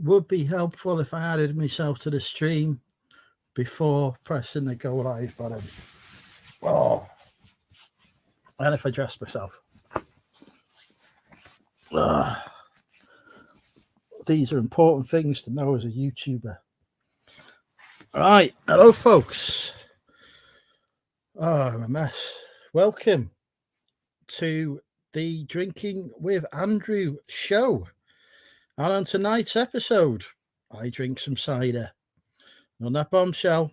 would be helpful if I added myself to the stream before pressing the go live button. Oh, and if I dress myself. These are important things to know as a YouTuber. All right. Hello, folks. Oh, I'm a mess. Welcome to the Drinking with Andrew show. And on tonight's episode, I drink some cider. On that bombshell,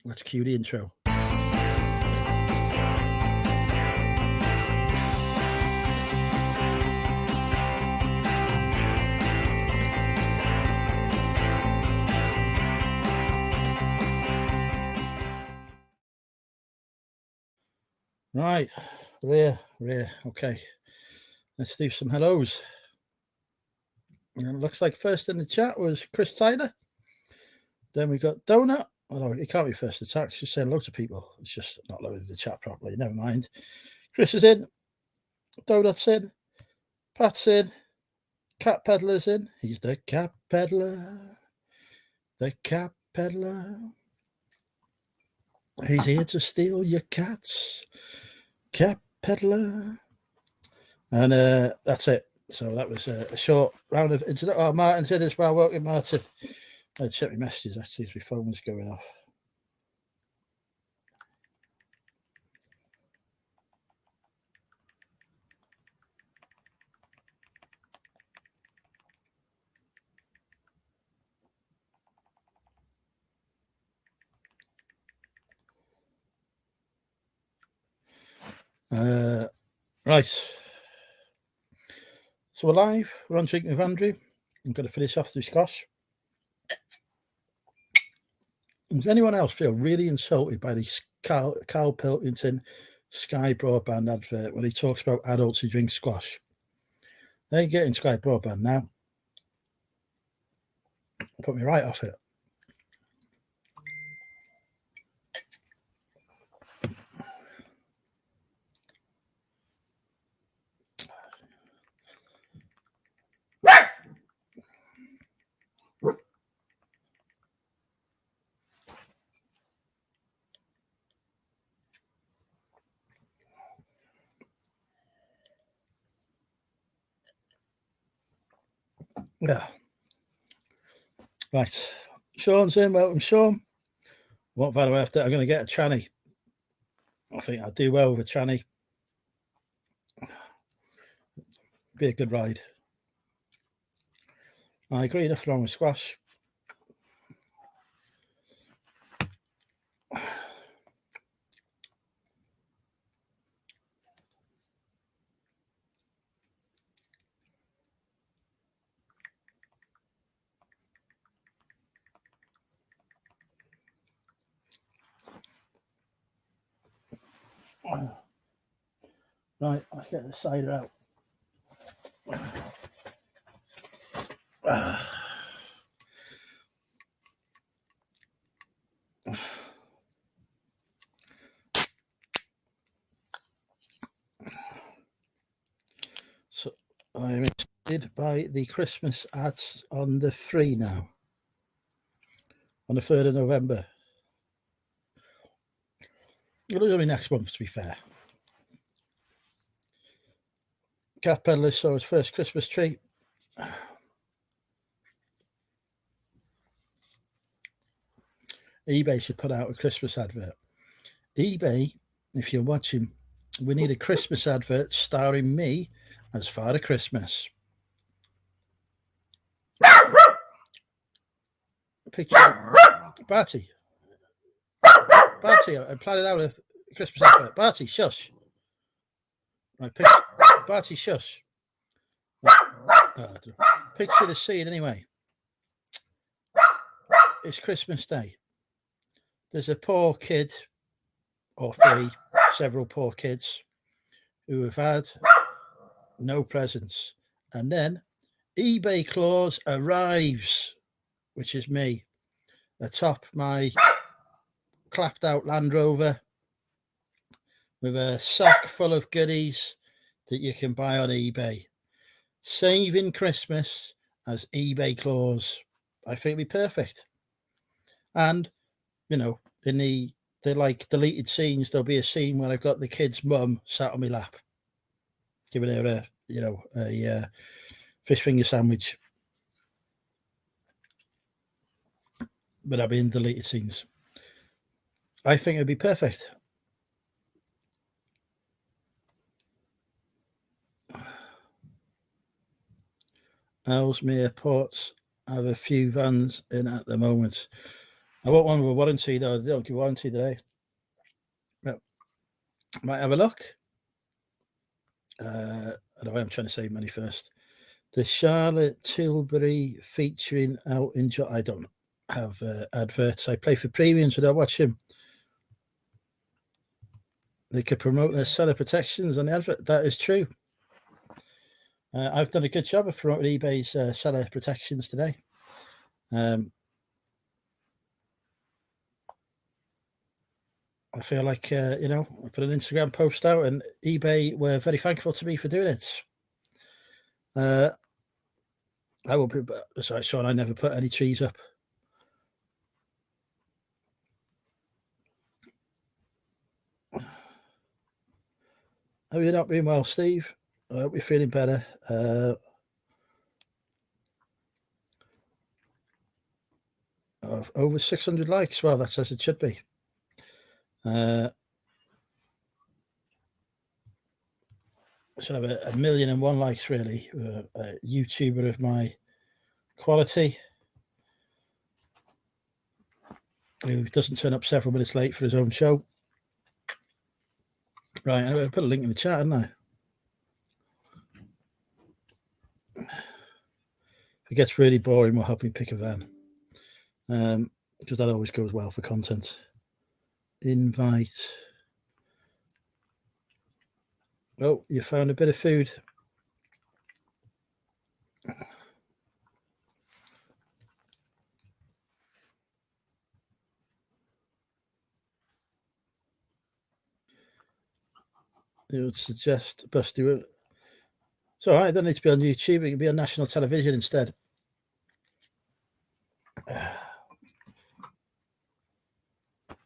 let's cue the intro. Right, we're okay. Let's do some hellos. And it looks like first in the chat was Chris Tyler. Then we got Donut. Oh no, it can't be first attack. It's just saying hello to people. It's just not loaded the chat properly. Never mind. Chris is in. Donut's in. Pat's in. Cat Peddler's in. He's the cat peddler. The cat peddler. He's here to steal your cats. Cat peddler. And that's it. So that was a short round of introduction. Oh, Martin's in as well. Welcome, Martin. I'd check my messages actually as my phone was going off. Right. So we're live. We're on Drinking with Andrew. I'm going to finish off the scotch. Does anyone else feel really insulted by this Carl Pilkington Sky Broadband advert when he talks about adults who drink squash? They ain't getting Sky Broadband now. Put me right off it. Yeah. Right. Sean's in. Welcome, Sean. What value after? I'm going to get a tranny. I think I'll do well with a tranny. Be a good ride. I agree. Nothing wrong with squash. Right, let's get the cider out. So I am excited by the Christmas ads on the 3 now. On the 3rd of November. It'll be next month, to be fair. Cat Peddler saw his first Christmas tree. eBay should put out a Christmas advert. eBay, if you're watching, we need a Christmas advert starring me as Father Christmas. Picture Barty. I'm planning out a Christmas advert. Barty, shush. Right, Barty, shush. Picture the scene anyway. It's Christmas Day. There's a poor kid, or several poor kids, who have had no presents. And then eBay Claus arrives, which is me, atop my clapped out Land Rover with a sack full of goodies that you can buy on eBay. Saving Christmas as eBay Claus. I think it'd be perfect. And, you know, in the like deleted scenes, there'll be a scene where I've got the kid's mum sat on my lap, giving her a fish finger sandwich. But that'll be in deleted scenes. I think it'd be perfect. Ellesmere Ports have a few vans in at the moment. I want one with a warranty, though. They don't give warranty today. Yep. Might have a look. I know I'm trying to save money first. The Charlotte Tilbury featuring out in... I don't have adverts. I play for premium, so don't watch them. They could promote their seller protections on the advert. That is true. I've done a good job of promoting eBay's seller protections today. I feel like, I put an Instagram post out and eBay were very thankful to me for doing it. I will be, sorry, Sean, I never put any trees up. Have you not been well, Steve? I hope you're feeling better. Over 600 likes. Well, that's as it should be. I should have a 1,000,001 likes, really. A YouTuber of my quality who doesn't turn up several minutes late for his own show. Right, I put a link in the chat, haven't I? If it gets really boring, we'll help me pick a van. Because that always goes well for content. Invite. Oh, you found a bit of food. It would suggest Busty. It's all right. It doesn't need to be on YouTube. It can be on national television instead.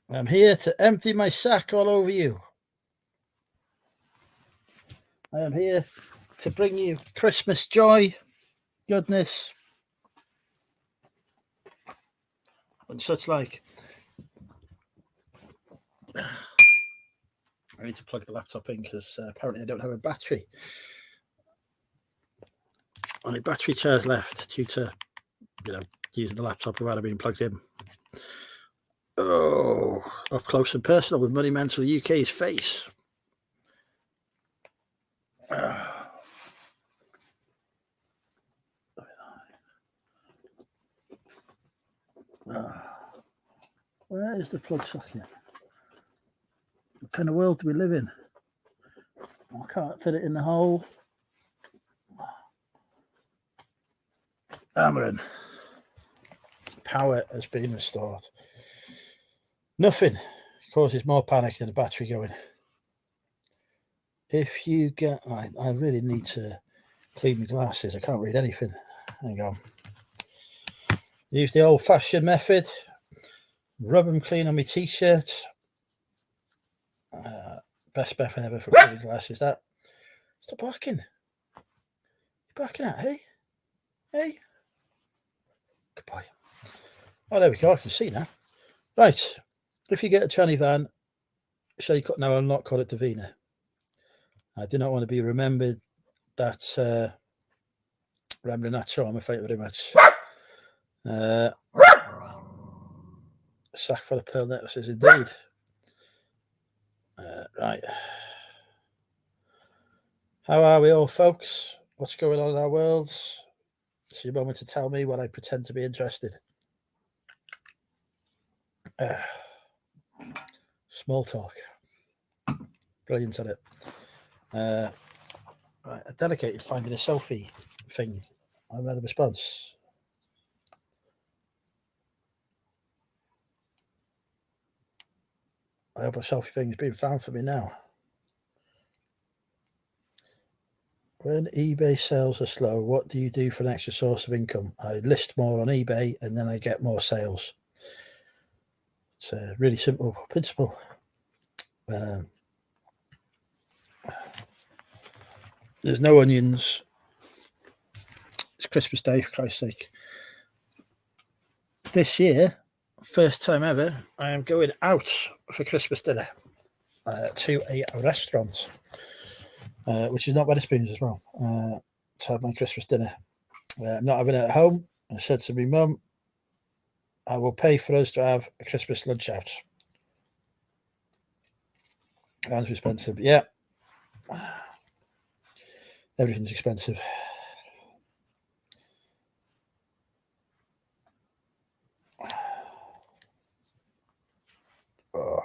I'm here to empty my sack all over you. I am here to bring you Christmas joy, goodness, and such like. I need to plug the laptop in because apparently I don't have a battery. Only battery chairs left due to, using the laptop without it being plugged in. Oh, up close and personal with Money Mental UK's face. Where is the plug socket? What kind of world do we live in? I can't fit it in the hole. Hammering. Power has been restored. Nothing causes more panic than a battery going. If you get... I really need to clean my glasses. I can't read anything. Hang on. Use the old-fashioned method. Rub them clean on my t-shirt. Best method ever for cleaning glasses. That. Stop barking. You're barking at, hey? Hey? Good boy. Oh, there we go. I can see now. Right. If you get a tranny van, no, I'll not call it Davina. I do not want to be remembered that rambling that charm. Thank you very much. A sack full of pearl necklaces, indeed. Right. How are we all, folks? What's going on in our worlds? It's your moment to tell me while I pretend to be interested. Small talk. Brilliant at it. Right, a delegated finding a selfie thing. I read the response. I hope a selfie thing is being found for me now. When eBay sales are slow, what do you do for an extra source of income? I list more on eBay and then I get more sales. It's a really simple principle. There's no onions. It's Christmas Day, for Christ's sake. This year, first time ever, I am going out for Christmas dinner to a restaurant, which is not Wetherspoons as well, to have my Christmas dinner. I'm not having it at home. I said to my mum, I will pay for us to have a Christmas lunch out. Sounds expensive. Yeah. Everything's expensive. Oh.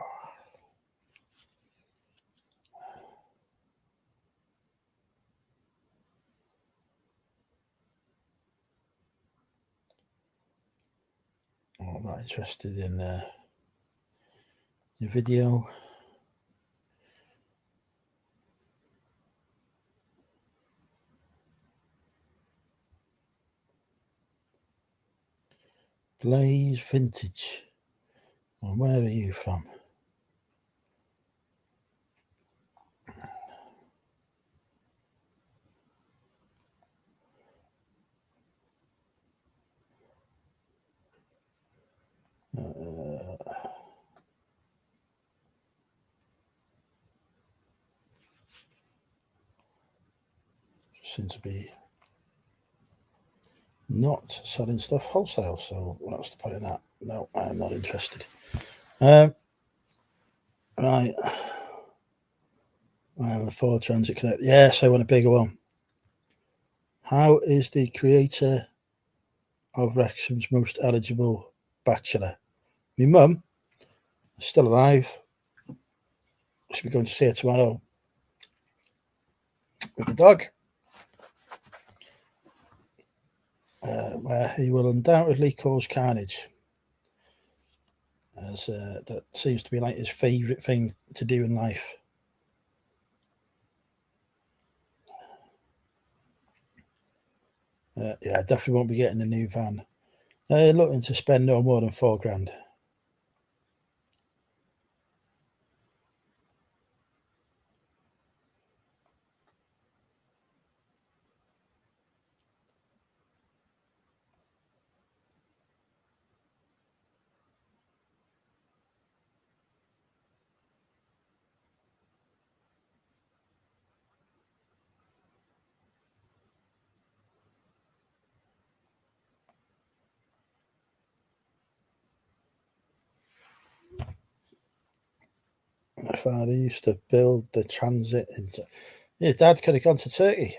I'm not interested in your video. Blaze Vintage. Well, where are you from? Seems to be not selling stuff wholesale, so what's the point of that? No, I'm not interested. Right, I have a Ford Transit Connect. Yes, I want a bigger one. How is the creator of Wrexham's most eligible bachelor? My mum is still alive. Should be going to see her tomorrow with the dog, where he will undoubtedly cause carnage, as that seems to be like his favourite thing to do in life. Yeah, I definitely won't be getting a new van. Looking to spend no more than £4,000. My father used to build the transit into. Yeah, Dad could have gone to Turkey.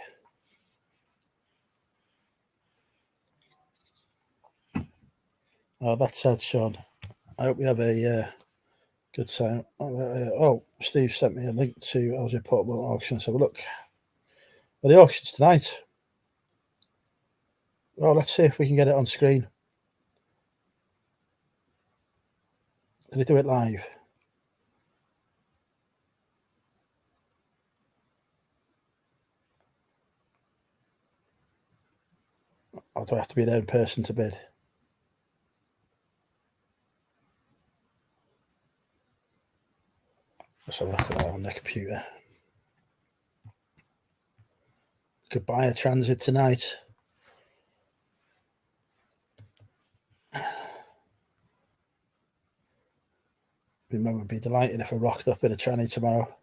Oh, that's sad, Sean. I hope you have a good time. Oh, Steve sent me a link to Aussie Portable Auction. Let's have a look. Well, the auction's tonight. Well, let's see if we can get it on screen. Did he do it live? Or do I have to be there in person to bid? Let's have a look at that on the computer. You could buy a transit tonight. My mum would be delighted if I rocked up in a tranny tomorrow.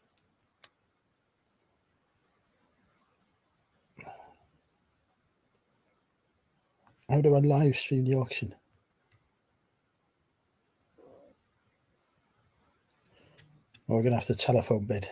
How do I live stream the auction? We're going to have to telephone bid.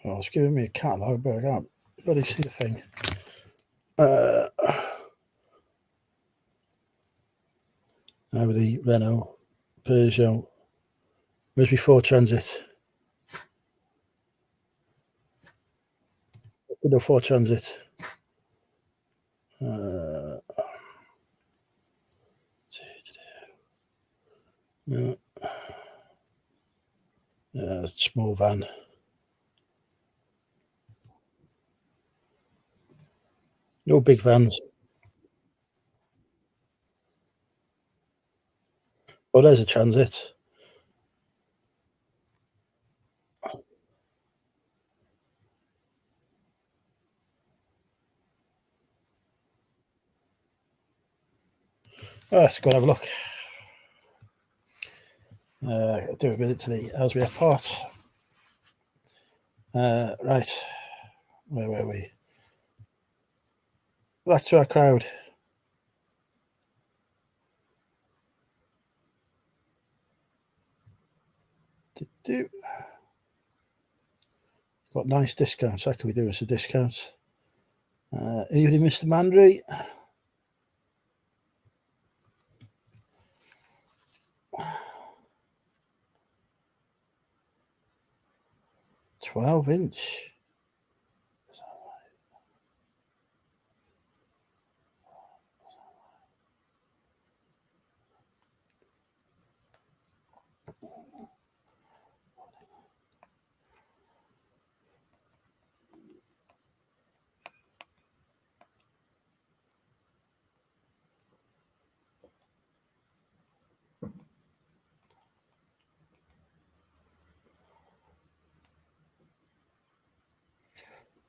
Oh, it's giving me a catalogue, but I can't bloody see the thing. Audi, Renault, Peugeot. Where's my Ford Transit? the 4 transit. Yeah, small van. No big vans. Oh, there's a transit. Oh, let's go and have a look. Do a visit to the Ellesmere Port. Right, where were we? Back to our crowd. Got nice discounts. How can we do us a discounts? Evening, Mr. Mandry. $12-inch.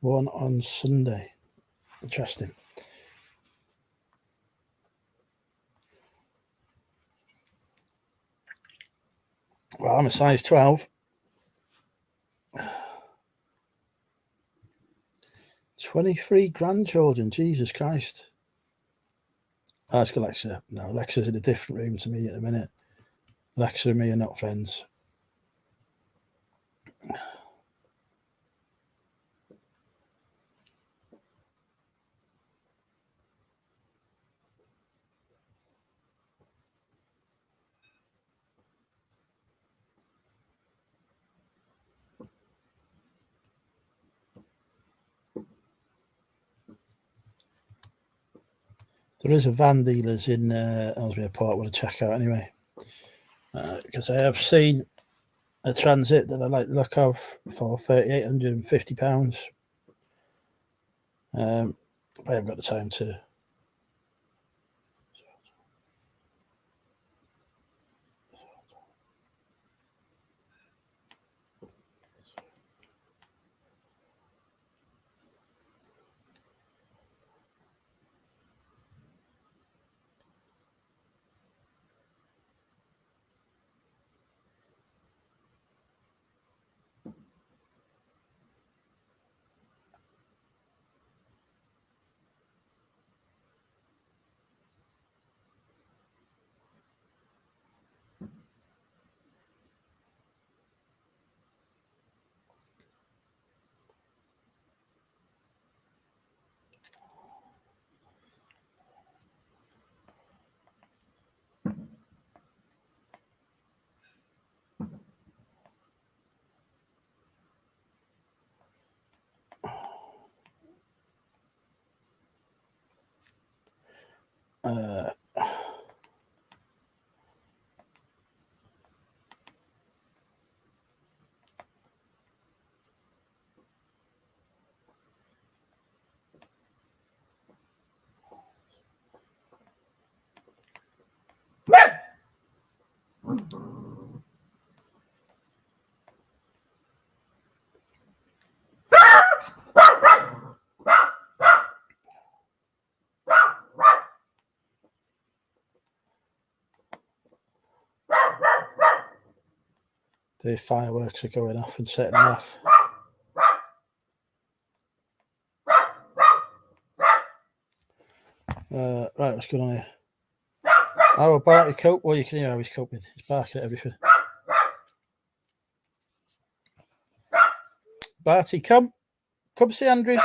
One on Sunday. Interesting. Well, I'm a size 12. 23 grandchildren. Jesus Christ. Ask Alexa. No, Alexa's in a different room to me at the minute. Alexa and me are not friends. There is a van dealers in Ellesmere Port I want to check out anyway. Because I have seen a transit that I like the look of for £3,850. I haven't got the time to. The fireworks are going off and setting them off. Right, what's going on here? Oh, Barty cope. Well, you can hear how he's coping. He's barking at everything. Barty, come see Andrew.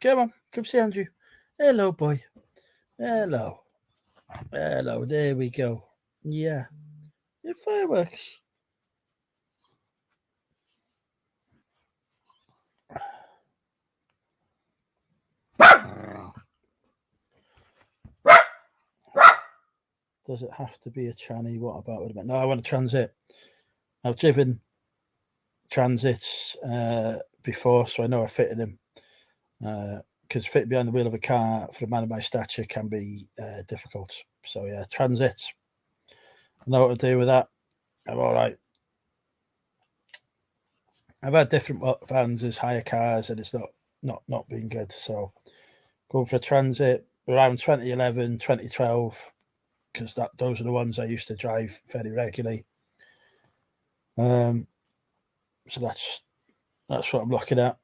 Come on, come see Andrew. Hello, boy. Hello. There we go. Yeah. The fireworks. Does it have to be a tranny? What about it? No, I want a transit. I've driven transits before, so I know I fitted them. Because fitting behind the wheel of a car for a man of my stature can be difficult. So yeah, transit. I know what to do with that. I'm all right. I've had different vans as hire cars, and it's not been good. So going for a transit around 2011, 2012, because those are the ones I used to drive very regularly. So that's what I'm looking at.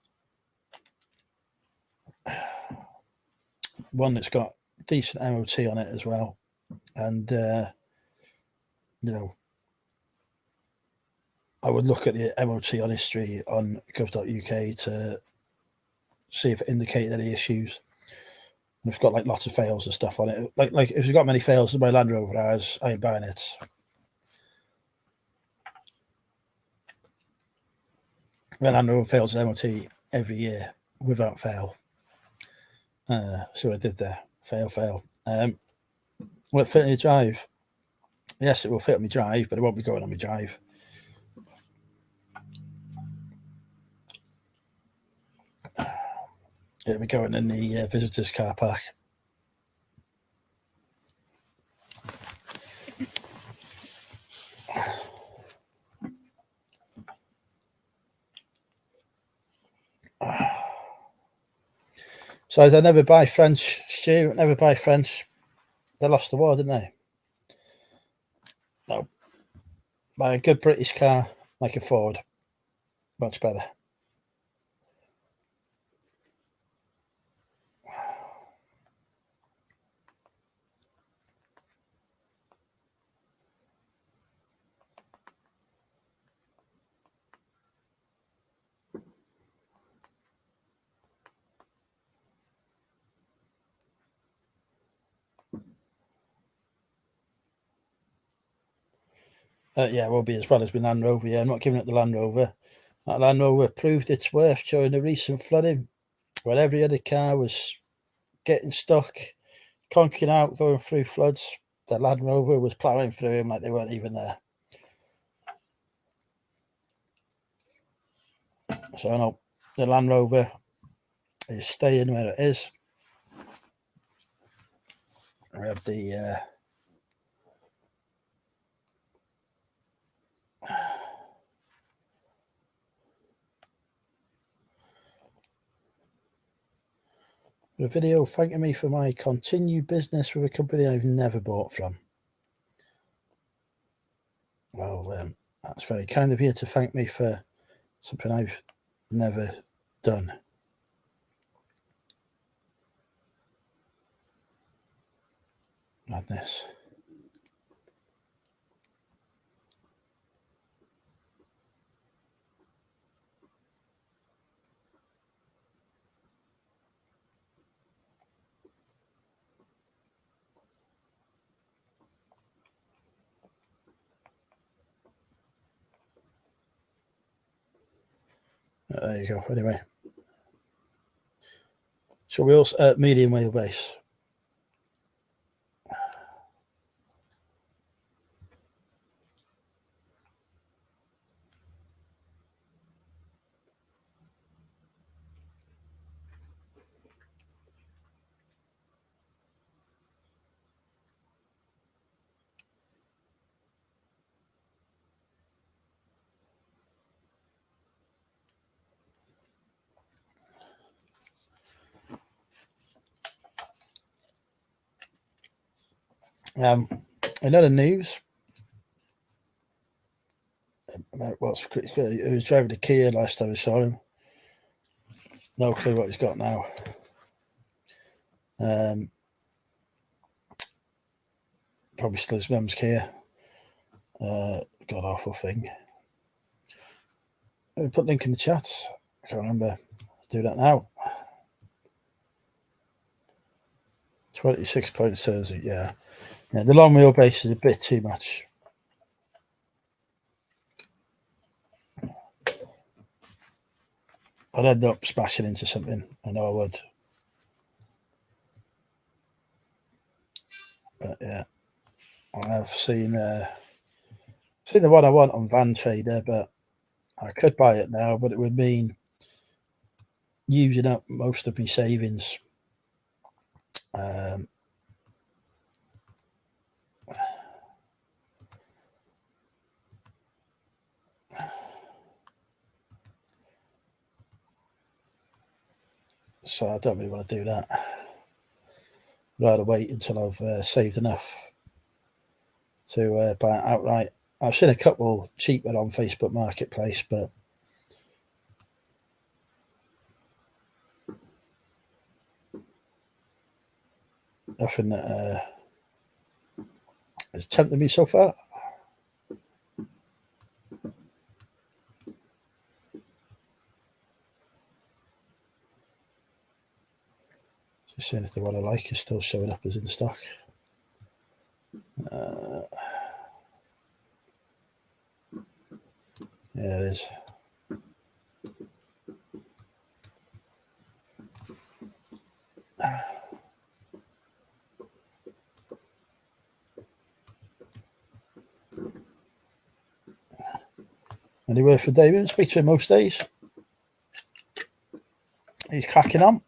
One that's got decent MOT on it as well, and I would look at the MOT on history on gov.uk to see if it indicated any issues. And it's got like lots of fails and stuff on it. Like if it's got many fails as my Land Rover has, I ain't buying it. My Land Rover fails MOT every year without fail. See what I did there? Fail. Will it fit in your drive? Yes, it will fit on my drive, but it won't be going on my drive. It'll be going in the visitors' car park. So I never buy French, Stu. Never buy French. They lost the war, didn't they? No. Buy a good British car like a Ford. Much better. Yeah, it will be as well as my Land Rover. Yeah, I'm not giving it the Land Rover. That Land Rover proved its worth during the recent flooding, where every other car was getting stuck, conking out, going through floods. The Land Rover was ploughing through them like they weren't even there. So no, the Land Rover is staying where it is. We have the video thanking me for my continued business with a company I've never bought from. Well, that's very kind of you to thank me for something I've never done. Madness. There you go. Anyway, so wheels, medium wheelbase. Another news about what's critically, who was driving the Kia last time I saw him. No clue what he's got now. Probably still his mum's Kia. God awful thing. Let me put link in the chat. I can't remember. Let's do that now. 26 points says it, yeah. The long wheelbase is a bit too much. I'd end up smashing into something. I know I would. But yeah, I've seen the one I want on Van Trader, but I could buy it now, but it would mean using up most of my savings. So I don't really want to do that. I'd rather wait until I've saved enough to buy it outright. I've seen a couple cheaper on Facebook Marketplace, but nothing that has tempted me so far. Just seeing if the one I like is still showing up as in stock. Yeah, it is. Any word for David? Speak to him most days. He's cracking on.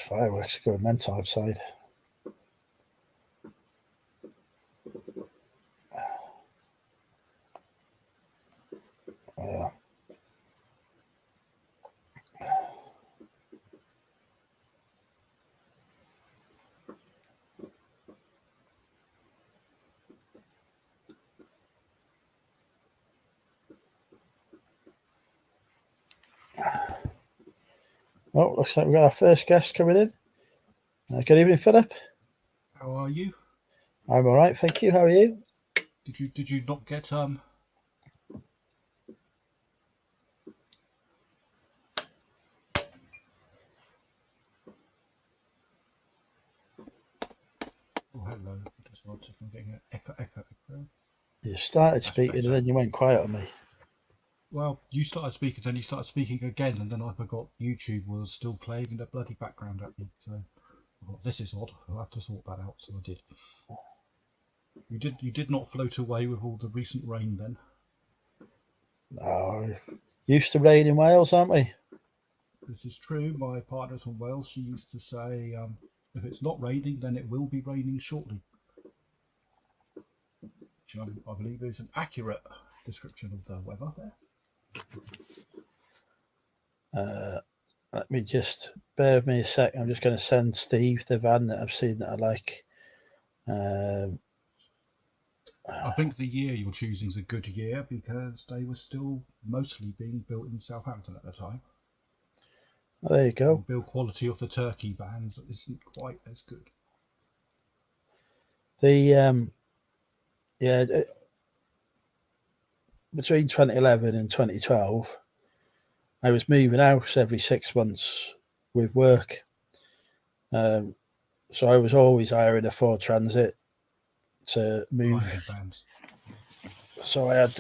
Fireworks are going mental outside. Oh, looks like we've got our first guest coming in. Good evening, Philip. How are you? I'm all right, thank you. How are you? Did you not get Oh, hello. Just not if I'm getting an echo. You started That's speaking better. and then you went quiet on me. Well, you started speaking, then you started speaking again, and then I forgot YouTube was still playing in the bloody background at me. So I thought, this is odd. I'll have to sort that out. So I did. You did not float away with all the recent rain then. No, used to rain in Wales, aren't we? This is true. My partner's from Wales. She used to say, if it's not raining, then it will be raining shortly. Which I believe is an accurate description of the weather there. Let me just bear with me a sec. I'm just going to send Steve the van that I've seen that I like. I think the year you're choosing is a good year because they were still mostly being built in Southampton at the time. Oh, there you go. The build quality of the Turkey vans isn't quite as good. Between 2011 and 2012, I was moving house every 6 months with work. So I was always hiring a Ford Transit to move. Vans. So I had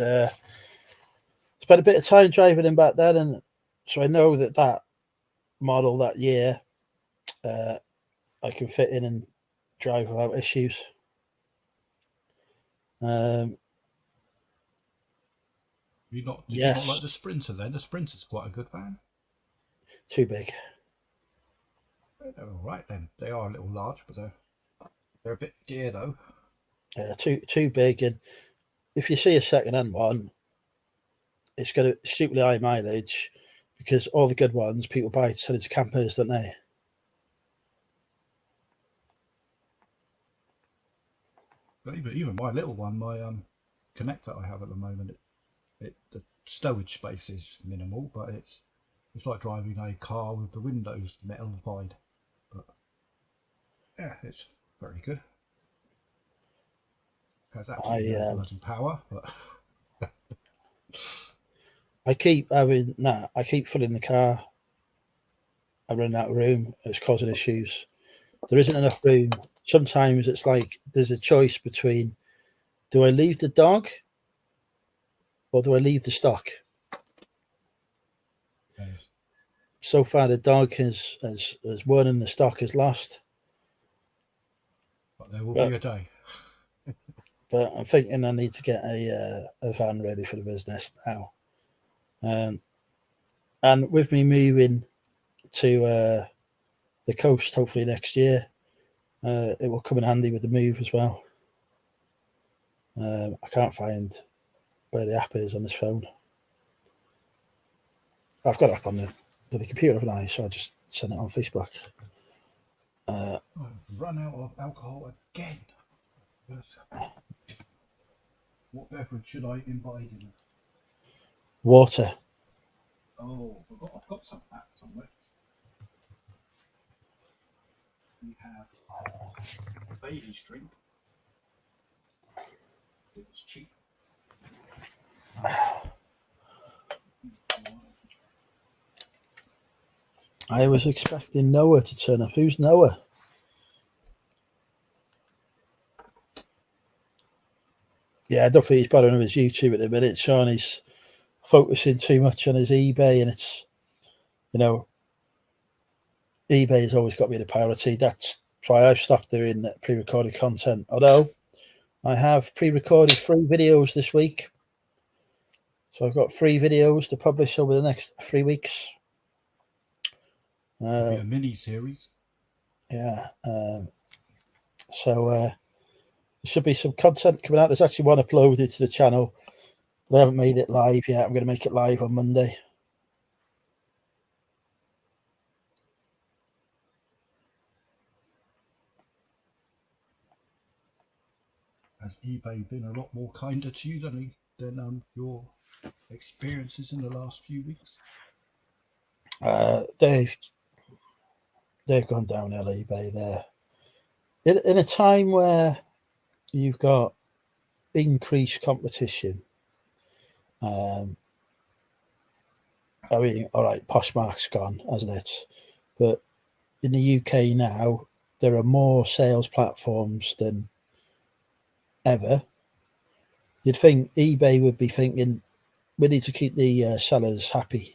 spent a bit of time driving him back then, and so I know that model that year I can fit in and drive without issues. Did you not like the Sprinter then? The Sprinter's quite a good van. Too big. They're all right then. They are a little large, but they're a bit dear though. Too big, and if you see a second-hand one, it's got a stupidly high mileage because all the good ones people buy to sell into campers, don't they? But even my little one, my connector I have at the moment, the stowage space is minimal, but it's like driving a car with the windows metalified. But yeah, it's very good. Has absolutely no bloody power, but I keep filling the car. I run out of room. It's causing issues. There isn't enough room. Sometimes it's like there's a choice between, do I leave the dog or do I leave the stock? Yes. so far the dog has won and the stock has lost. But there will be a day. But I'm thinking I need to get a van ready for the business now. And with me moving to the coast, hopefully next year, it will come in handy with the move as well. I can't find where the app is on this phone. I've got it up on the computer, haven't I? So I just send it on Facebook. I've run out of alcohol again. What beverage should I invite in? Water. Oh, I've got some of that somewhere. We have Bailey's drink. It was cheap. I was expecting Noah to turn up. Who's Noah? Yeah, I don't think he's bothering with his YouTube at the minute, Sean. He's focusing too much on his eBay, and it's, eBay has always got to be the priority. That's why I've stopped doing pre-recorded content. Although I have pre-recorded 3 videos this week. So I've got 3 videos to publish over the next 3 weeks. It'll be a mini series. Yeah. So there should be some content coming out. There's actually one uploaded to the channel, but I haven't made it live yet. I'm going to make it live on Monday. Has eBay been a lot more kinder to you than your experiences in the last few weeks? They've gone downhill, eBay there. In a time where you've got increased competition, I mean, all right, Poshmark's gone, hasn't it? But in the UK now, there are more sales platforms than ever. You'd think eBay would be thinking, we need to keep the sellers happy.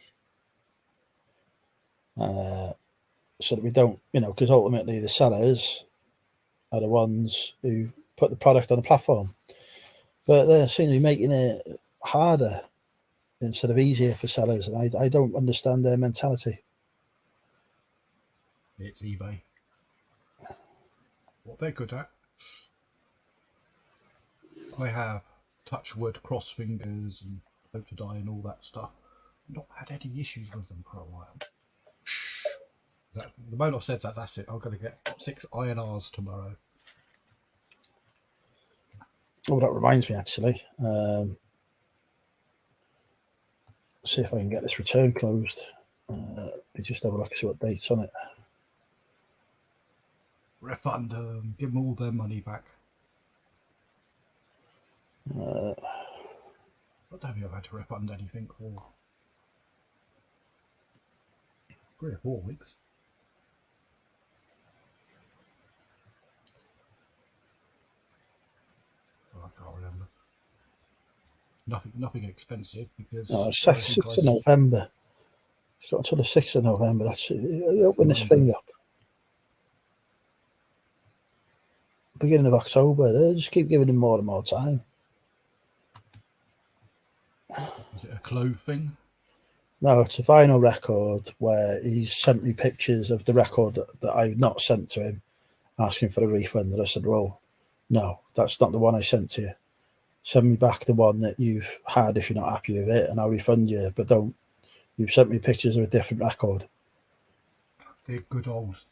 So that we don't, because ultimately the sellers are the ones who put the product on the platform. But they seem to be making it harder instead of easier for sellers, and I don't understand their mentality. It's eBay. What they're good at. I have touch wood, cross fingers, and hope to die and all that stuff. Not had any issues with them for a while. The moment I've said that, that's it. I'm going to get 6 INRs tomorrow. Oh, that reminds me, actually. See if I can get this return closed. Just have a look, see what date's on it. Refund them, give them all their money back. I don't think I've had to refund anything for 3 or 4 weeks. Oh, I can't remember. Nothing expensive because. 6th of November. It's got until the 6th of November. That's it. Open this thing up. Beginning of October. They just keep giving him more and more time. Is it a clove thing? No, it's a vinyl record where he's sent me pictures of the record that I've not sent to him, asking for a refund. And I said, well, no, that's not the one I sent to you. Send me back the one that you've had if you're not happy with it, and I'll refund you. But don't. You've sent me pictures of a different record. The good old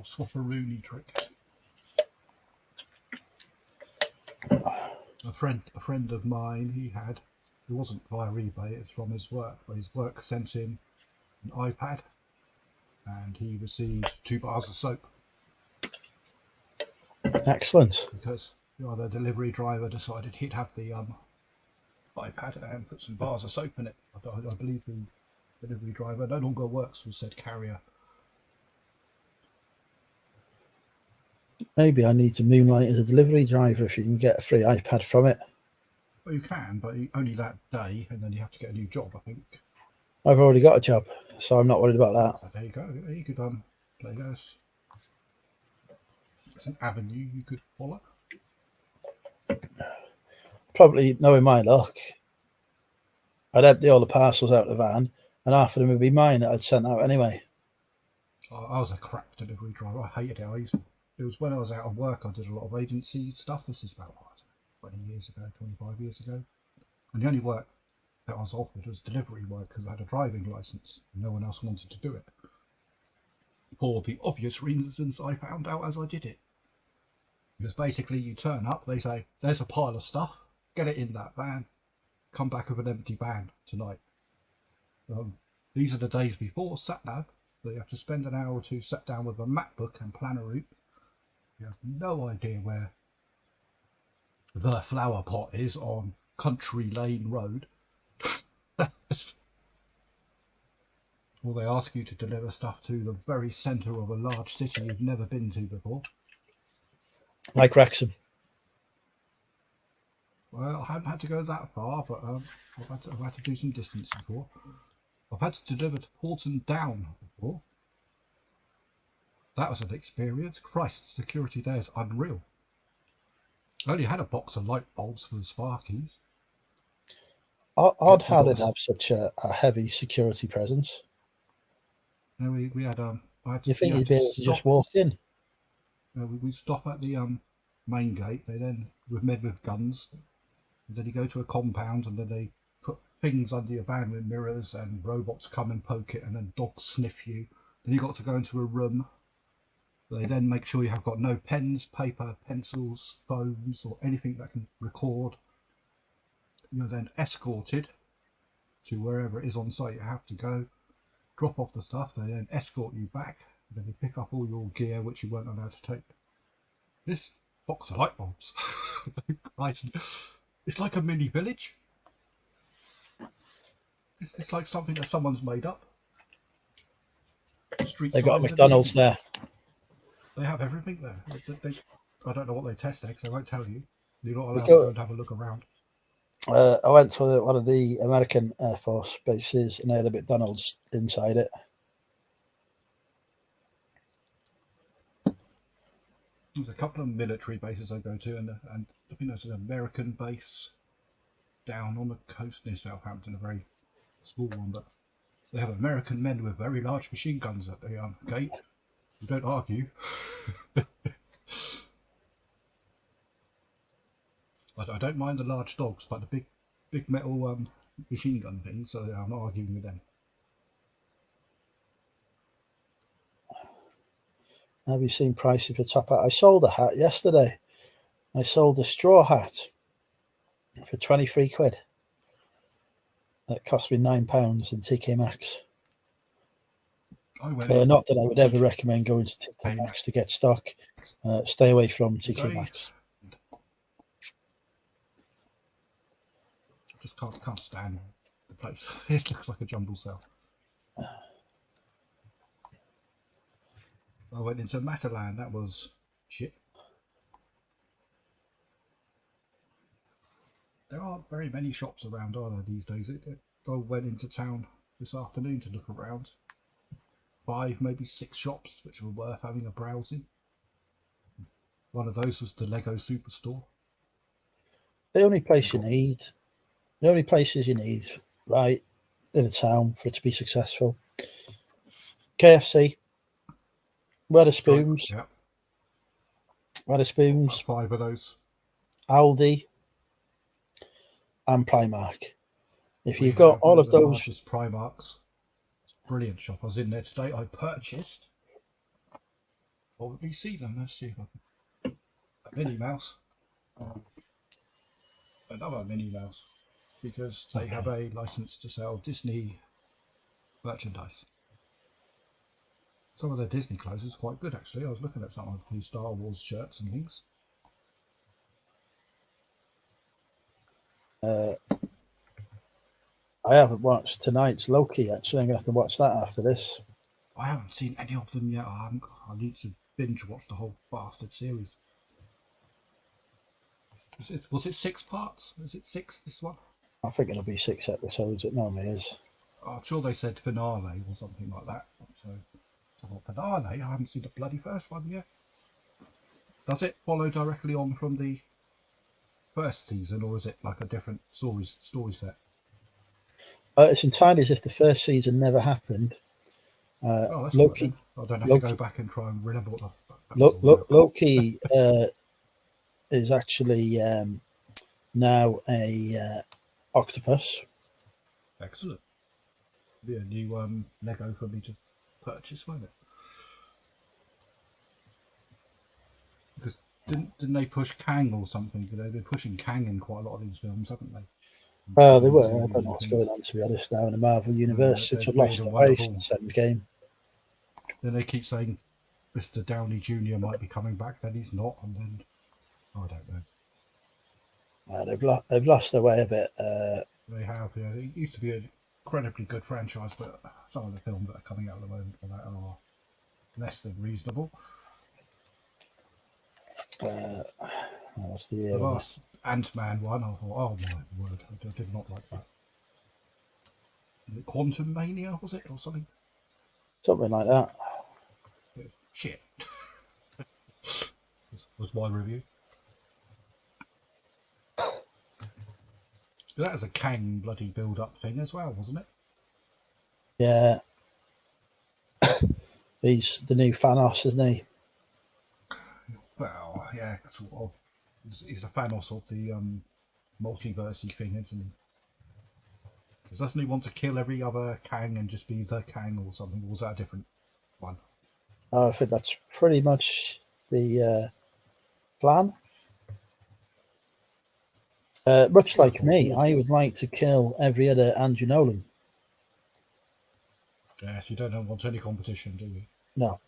swap-a-rooney trick. A friend of mine, it wasn't via eBay, it was from his work, but his work sent him an iPad and he received 2 bars of soap. Excellent. Because the delivery driver decided he'd have the iPad and put some bars of soap in it. I believe the delivery driver no longer works with said carrier. Maybe I need to moonlight as a delivery driver if you can get a free iPad from it. Well, you can, but only that day, and then you have to get a new job, I think. I've already got a job, so I'm not worried about that. So there you go. You could there you go. It's an avenue you could follow. Probably knowing my luck, I'd empty all the parcels out of the van, and half of them would be mine that I'd sent out anyway. I was a crap delivery driver. I hated it. It was when I was out of work. I did a lot of agency stuff. This is about 20 years ago, 25 years ago. And the only work that I was offered was delivery work because I had a driving license. No one else wanted to do it. For the obvious reasons I found out as I did it. Because basically you turn up, they say, there's a pile of stuff, get it in that van, come back with an empty van tonight. These are the days before sat-nav, so you have to spend an hour or two sat down with a map book and plan a route. You have no idea where the flower pot is on Country Lane Road. Or they ask you to deliver stuff to the very centre of a large city you've never been to before. Like Wrexham. Well, I haven't had to go that far, but I've had to do some distance before. I've had to deliver to Porton Down before. That was an experience. Christ, security there is unreal. I only had a box of light bulbs for the Sparkies. Odd how they'd have such a heavy security presence. No, we had You think you'd be able to just walk in? We stop at the main gate. They then with men with guns. And then you go to a compound, and then they put things under your van with mirrors, and robots come and poke it, and then dogs sniff you. Then you got to go into a room. They then make sure you have got no pens, paper, pencils, phones, or anything that can record. You're then escorted to wherever it is on site you have to go. Drop off the stuff. They then escort you back. Then you pick up all your gear which you weren't allowed to take. This box of light bulbs. It's like a mini village. It's like something that someone's made up. They got a McDonald's there. They have everything there. I don't know what they test there because they won't tell you. You're not allowed to go and have a look around. I went to one of the American Air Force bases, and they had a McDonald's inside it. There's a couple of military bases I go to, and I think there's an American base down on the coast near Southampton, a very small one, but they have American men with very large machine guns at the gate. You don't argue. I don't mind the large dogs, but the big metal machine gun things, so I'm not arguing with them. Have you seen prices for top hat? I sold a hat yesterday. I sold a straw hat for 23 quid. That cost me £9 in TK Maxx. Not that I would ever recommend going to TK Maxx to get stock. Stay away from TK Maxx. I just can't stand the place. It looks like a jumble cell. I went into Matalan. That was shit. There aren't very many shops around, are there, these days? I went into town this afternoon to look around. 5, maybe 6 shops which were worth having a browse in. One of those was the Lego Superstore. The only places you need, right, in a town for it to be successful. KFC, Wetherspoons, Yeah. Wetherspoons, 5 of those. Aldi, and Primark. If you've got all of those, largest Primarks. Brilliant shop. I was in there today. I purchased. Probably see them. Let's see if I can. A Minnie Mouse. Another Minnie Mouse. Because they have a license to sell Disney merchandise. Some of their Disney clothes is quite good actually. I was looking at some of the Star Wars shirts and things. I haven't watched tonight's Loki actually. I'm going to have to watch that after this. I haven't seen any of them yet. I need to binge watch the whole bastard series. Was it 6 parts? Is it 6 this one? I think it'll be 6 episodes. It normally is. I'm sure they said finale or something like that. So I thought, finale? I haven't seen the bloody first one yet. Does it follow directly on from the first season, or is it like a different story set? It's entirely as if the first season never happened. Oh, that's all right then. Loki, I don't have to go Loki, back and try and remember what the fuck that was all about. Loki is actually now a octopus. Excellent. Be a new Lego for me to purchase, won't it? Because didn't they push Kang or something? They've been pushing Kang in quite a lot of these films, haven't they? They were. I don't know what's Things. going on, to be honest, now in the Marvel Universe. It's There's Weird lost and their way Wonderful. since Endgame. Then they keep saying Mr. Downey Jr. might be coming back, then he's not, and then I don't know. They've lost their way a bit. They have, yeah. It used to be an incredibly good franchise, but some of the films that are coming out at the moment for that are less than reasonable. What's the year? The last Ant-Man one, I thought, oh my word, I did not like that. Quantum Mania, was it, or something? Something like that. Shit. was my review. That was a Kang bloody build-up thing as well, wasn't it? Yeah. He's the new Thanos, isn't he? Well, yeah, sort of. He's a Thanos of the multiversey thing, isn't he? Because doesn't he want to kill every other Kang and just be the Kang or something? Or was that a different one? I think that's pretty much the plan. Much like me, I would like to kill every other Andrew Nolan. Yes, you don't want any competition, do you? No.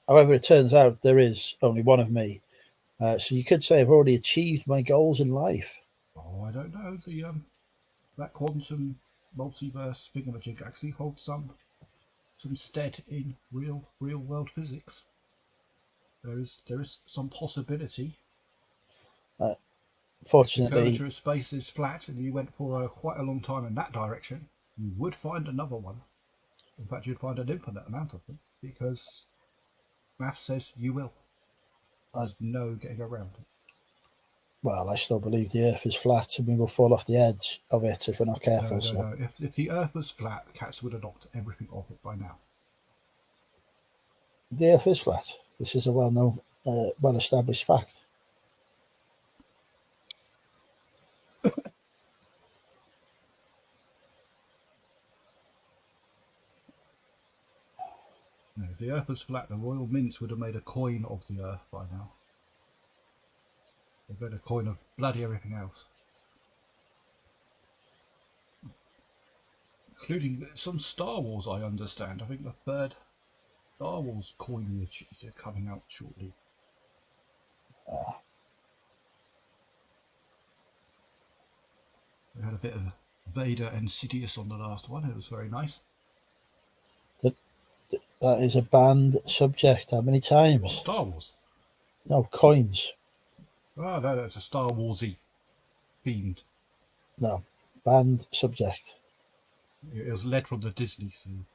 However, it turns out there is only one of me. So you could say I've already achieved my goals in life. Oh, I don't know. That quantum multiverse thingamajig actually holds some stead in real world physics. There is some possibility. Fortunately, if the curvature of space is flat and you went for quite a long time in that direction, you would find another one. In fact, you'd find an infinite amount of them because math says you will. There's no getting around it. Well, I still believe the Earth is flat and we will fall off the edge of it if we're not careful. No. If the Earth was flat, cats would have knocked everything off it by now. The Earth is flat. This is a well-known, well-established fact. No, if the Earth was flat, the Royal Mints would have made a coin of the Earth by now. They've made a coin of bloody everything else. Including some Star Wars, I understand. I think the third Star Wars coinage is coming out shortly. We had a bit of Vader and Sidious on the last one. It was very nice. That is a banned subject. How many times? What, Star Wars? No, coins. Oh, no, that's a Star Warsy themed. No, banned subject. It was led from the Disney scene.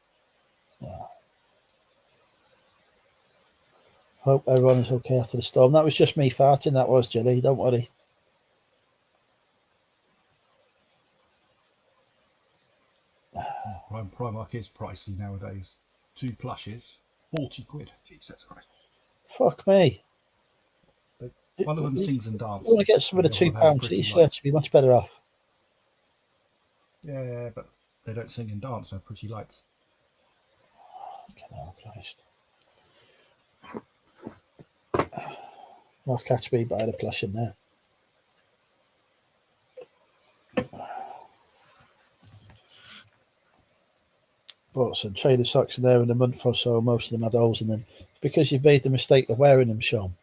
Yeah. Hope everyone is okay after the storm. That was just me farting. That was, Jilly. Don't worry. Primark is pricey nowadays. 2 plushes, 40 quid. Jesus Christ. Fuck me. One of them sings and dances. You want to get some of the £2 t-shirts, you'd be much better off. Yeah, but they don't sing and dance, they're pretty lights. Oh, Christ. I'll catch me by the plush in there. Bought some trainer socks in there in a month or so. Most of them had holes in them. Because you've made the mistake of wearing them, Sean.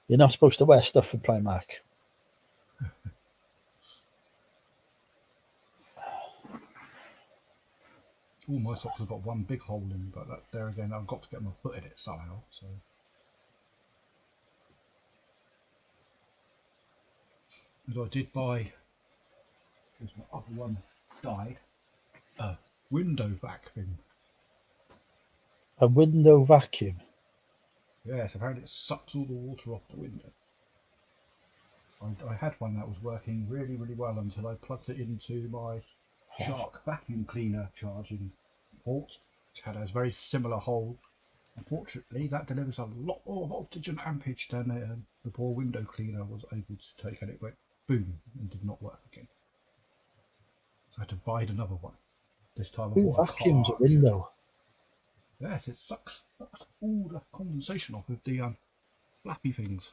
You're not supposed to wear stuff from Primark. All my socks have got one big hole in, but there again, I've got to get my foot in it somehow. So, as I did buy, because my other one died. window vac thing. A window vacuum. Yes, apparently it sucks all the water off the window. I had one that was working really, really well until I plugged it into my Shark vacuum cleaner charging port, which had a very similar hole. Unfortunately, that delivers a lot more voltage and ampage than the poor window cleaner was able to take, and it went boom and did not work again. So I had to buy another one. This time I Who bought a vacuums a car. window? Yes, it sucks all the condensation off with the flappy things.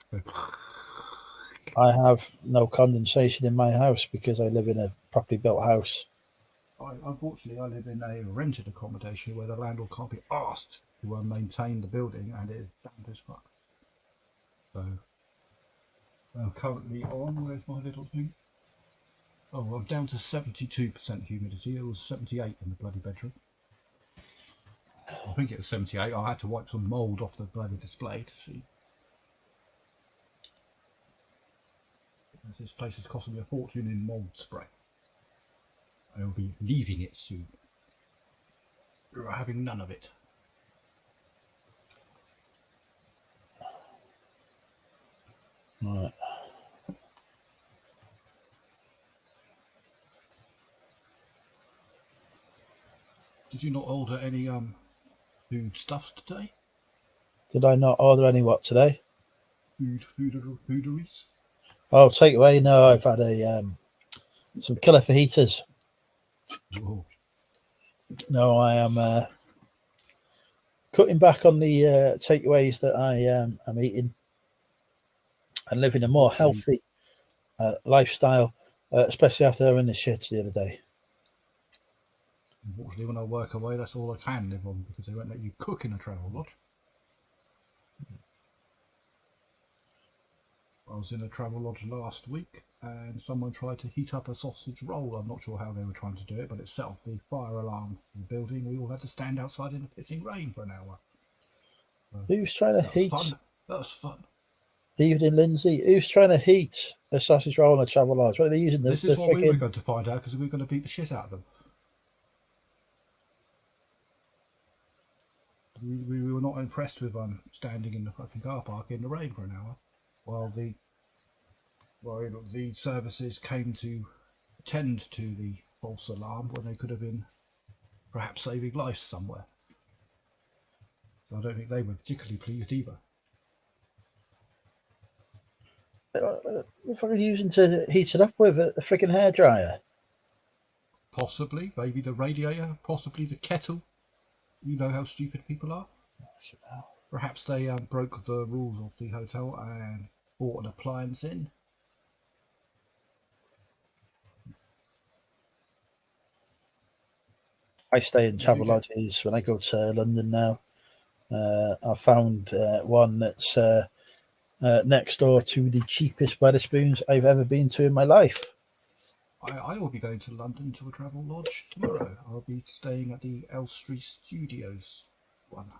I have no condensation in my house because I live in a properly built house. Unfortunately, I live in a rented accommodation where the landlord can't be asked to maintain the building, and it is damp as fuck. So I'm currently on. Where's my little thing? Oh, I'm down to 72% humidity. It was 78 in the bloody bedroom. I think it was 78. I had to wipe some mould off the bloody display to see. This place is costing me a fortune in mould spray. I will be leaving it soon. We're having none of it. Right. Did you not order any food stuffs today? Did I not order any what today? Fooderies? Oh, takeaway. No, I've had some killer fajitas. Whoa. No, I am cutting back on the takeaways that I am eating and living a more healthy lifestyle, especially after having the shits the other day. Unfortunately, when I work away, that's all I can live on because they won't let you cook in a travel lodge. I was in a travel lodge last week and someone tried to heat up a sausage roll. I'm not sure how they were trying to do it, but it set off the fire alarm in the building. We all had to stand outside in the pissing rain for an hour. Who's trying to heat? That was fun. Evening, Lindsay. Who's trying to heat a sausage roll in a travel lodge? What are they using? This is what we were going to find out because we were going to beat the shit out of them. We were not impressed with standing in the fucking car park in the rain for an hour while the services came to attend to the false alarm when they could have been perhaps saving lives somewhere. So I don't think they were particularly pleased either. What are you using to heat it up with? A freaking hairdryer? Possibly, maybe the radiator, possibly the kettle. You know how stupid people are. Perhaps they broke the rules of the hotel and bought an appliance in. I stay in travel lodges when I go to London now. I found one that's next door to the cheapest Wetherspoons I've ever been to in my life. I will be going to London to a travel lodge tomorrow. I'll be staying at the Elstree Studios one.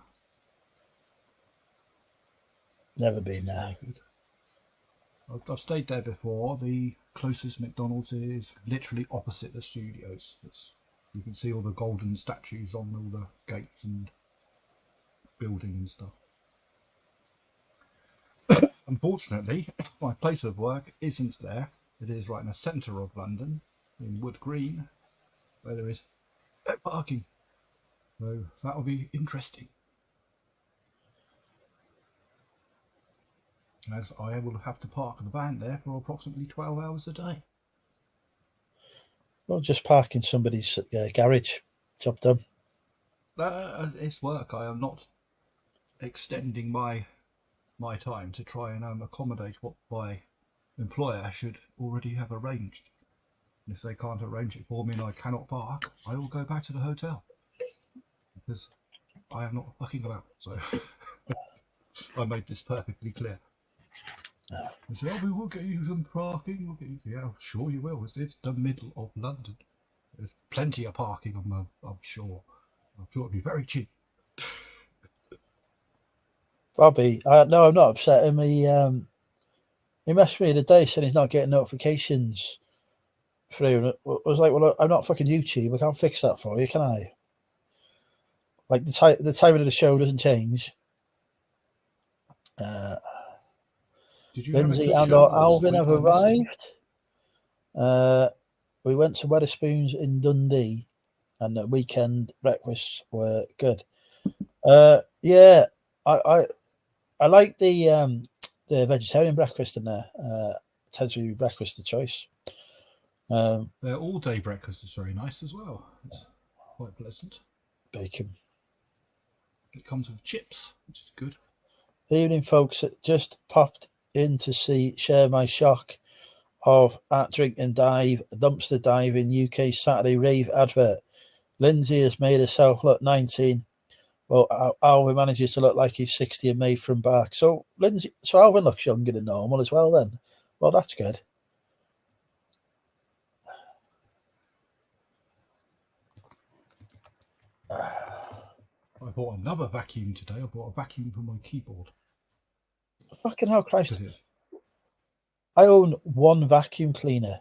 Never been there. I've stayed there before. The closest McDonald's is literally opposite the studios. You can see all the golden statues on all the gates and building and stuff. Unfortunately, my place of work isn't there. It is right in the centre of London, in Wood Green, where there is no parking. So that will be interesting. As I will have to park the van there for approximately 12 hours a day. Well, just park in somebody's garage. Job done. It's work. I am not extending my time to try and accommodate what my employer should already have arranged. And if they can't arrange it for me and I cannot park, I will go back to the hotel. Because I am not fucking about. So I made this perfectly clear. They said, oh, we will get you some parking. We'll get you. Yeah, sure you will. It's the middle of London. There's plenty of parking, I'm sure. I'm sure it'll be very cheap. Bobby, no, I'm not upset him. He messaged me the day saying he's not getting notifications through. And I was like, well, I'm not fucking YouTube. I can't fix that for you, can I? Like the timing of the show doesn't change. Did you have a Lindsay good and show our last Alvin week? have I missed it. arrived. We went to Wetherspoons in Dundee, and the weekend breakfasts were good. Yeah, I like the vegetarian breakfast in there. Tends to be breakfast of choice. Their all-day breakfast is very nice as well. It's quite pleasant. Bacon. It comes with chips, which is good. Evening, folks. Just popped in to share my shock of at Drink and Dive, dumpster dive in UK Saturday rave advert. Lindsay has made herself look 19. Well, Alvin manages to look like he's 60 and made from bark. So Alvin looks younger than normal as well then. Well, that's good. I bought another vacuum today. I bought a vacuum for my keyboard. Fucking hell, Christ. I own one vacuum cleaner.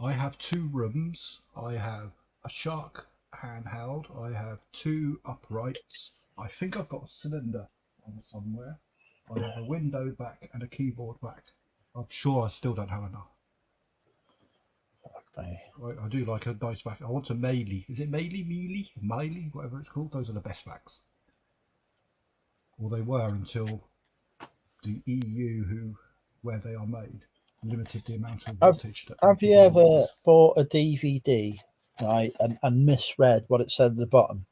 I have 2 rooms. I have a Shark handheld. I have 2 uprights. I think I've got a cylinder on somewhere. I have a window back and a keyboard back. I'm sure I still don't have enough. Fuck me. I do like a nice back. I want a Mealy. Is it Mealy? Mealy? Whatever it's called. Those are the best backs. Or they were until the EU, where they are made, limited the amount of voltage. Have you ever bought a DVD, right, and misread what it said at the bottom?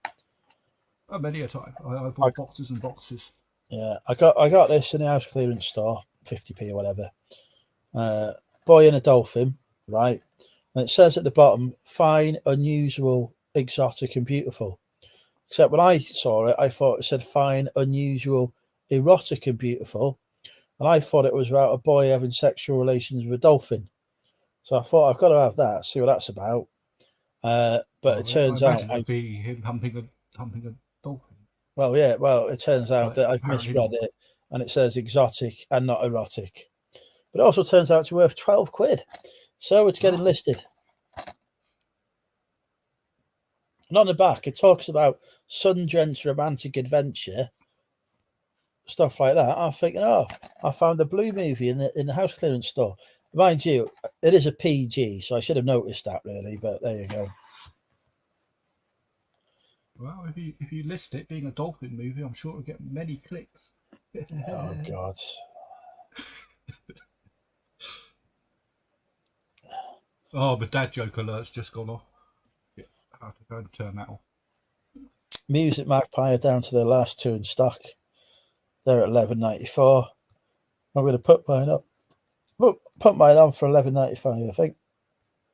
Oh, many a time. I bought boxes and boxes. Yeah, I got this in the house clearance store, 50p or whatever. Boy and a dolphin, right? And it says at the bottom, fine, unusual, exotic and beautiful. Except when I saw it, I thought it said fine, unusual, erotic and beautiful. And I thought it was about a boy having sexual relations with a dolphin. So I thought, I've got to have that, see what that's about. But it turns out it'd be him humping a dolphin. Well, yeah, it turns out that I've misread it, and it says exotic and not erotic. But it also turns out to be worth 12 quid. So it's getting listed. And on the back, it talks about sun-drenched romantic adventure, stuff like that. I'm thinking, I found the Blue movie in the house clearance store. Mind you, it is a PG, so I should have noticed that really. But there you go. Well, if you list it being a dolphin movie, I'm sure it'll get many clicks. Oh God. Oh, the dad joke alert's just gone off. I have to go and turn that off. Music Magpie are down to their last 2 in stock. They're at $11.94. I'm going to put mine up. Put mine on for $11.95, I think.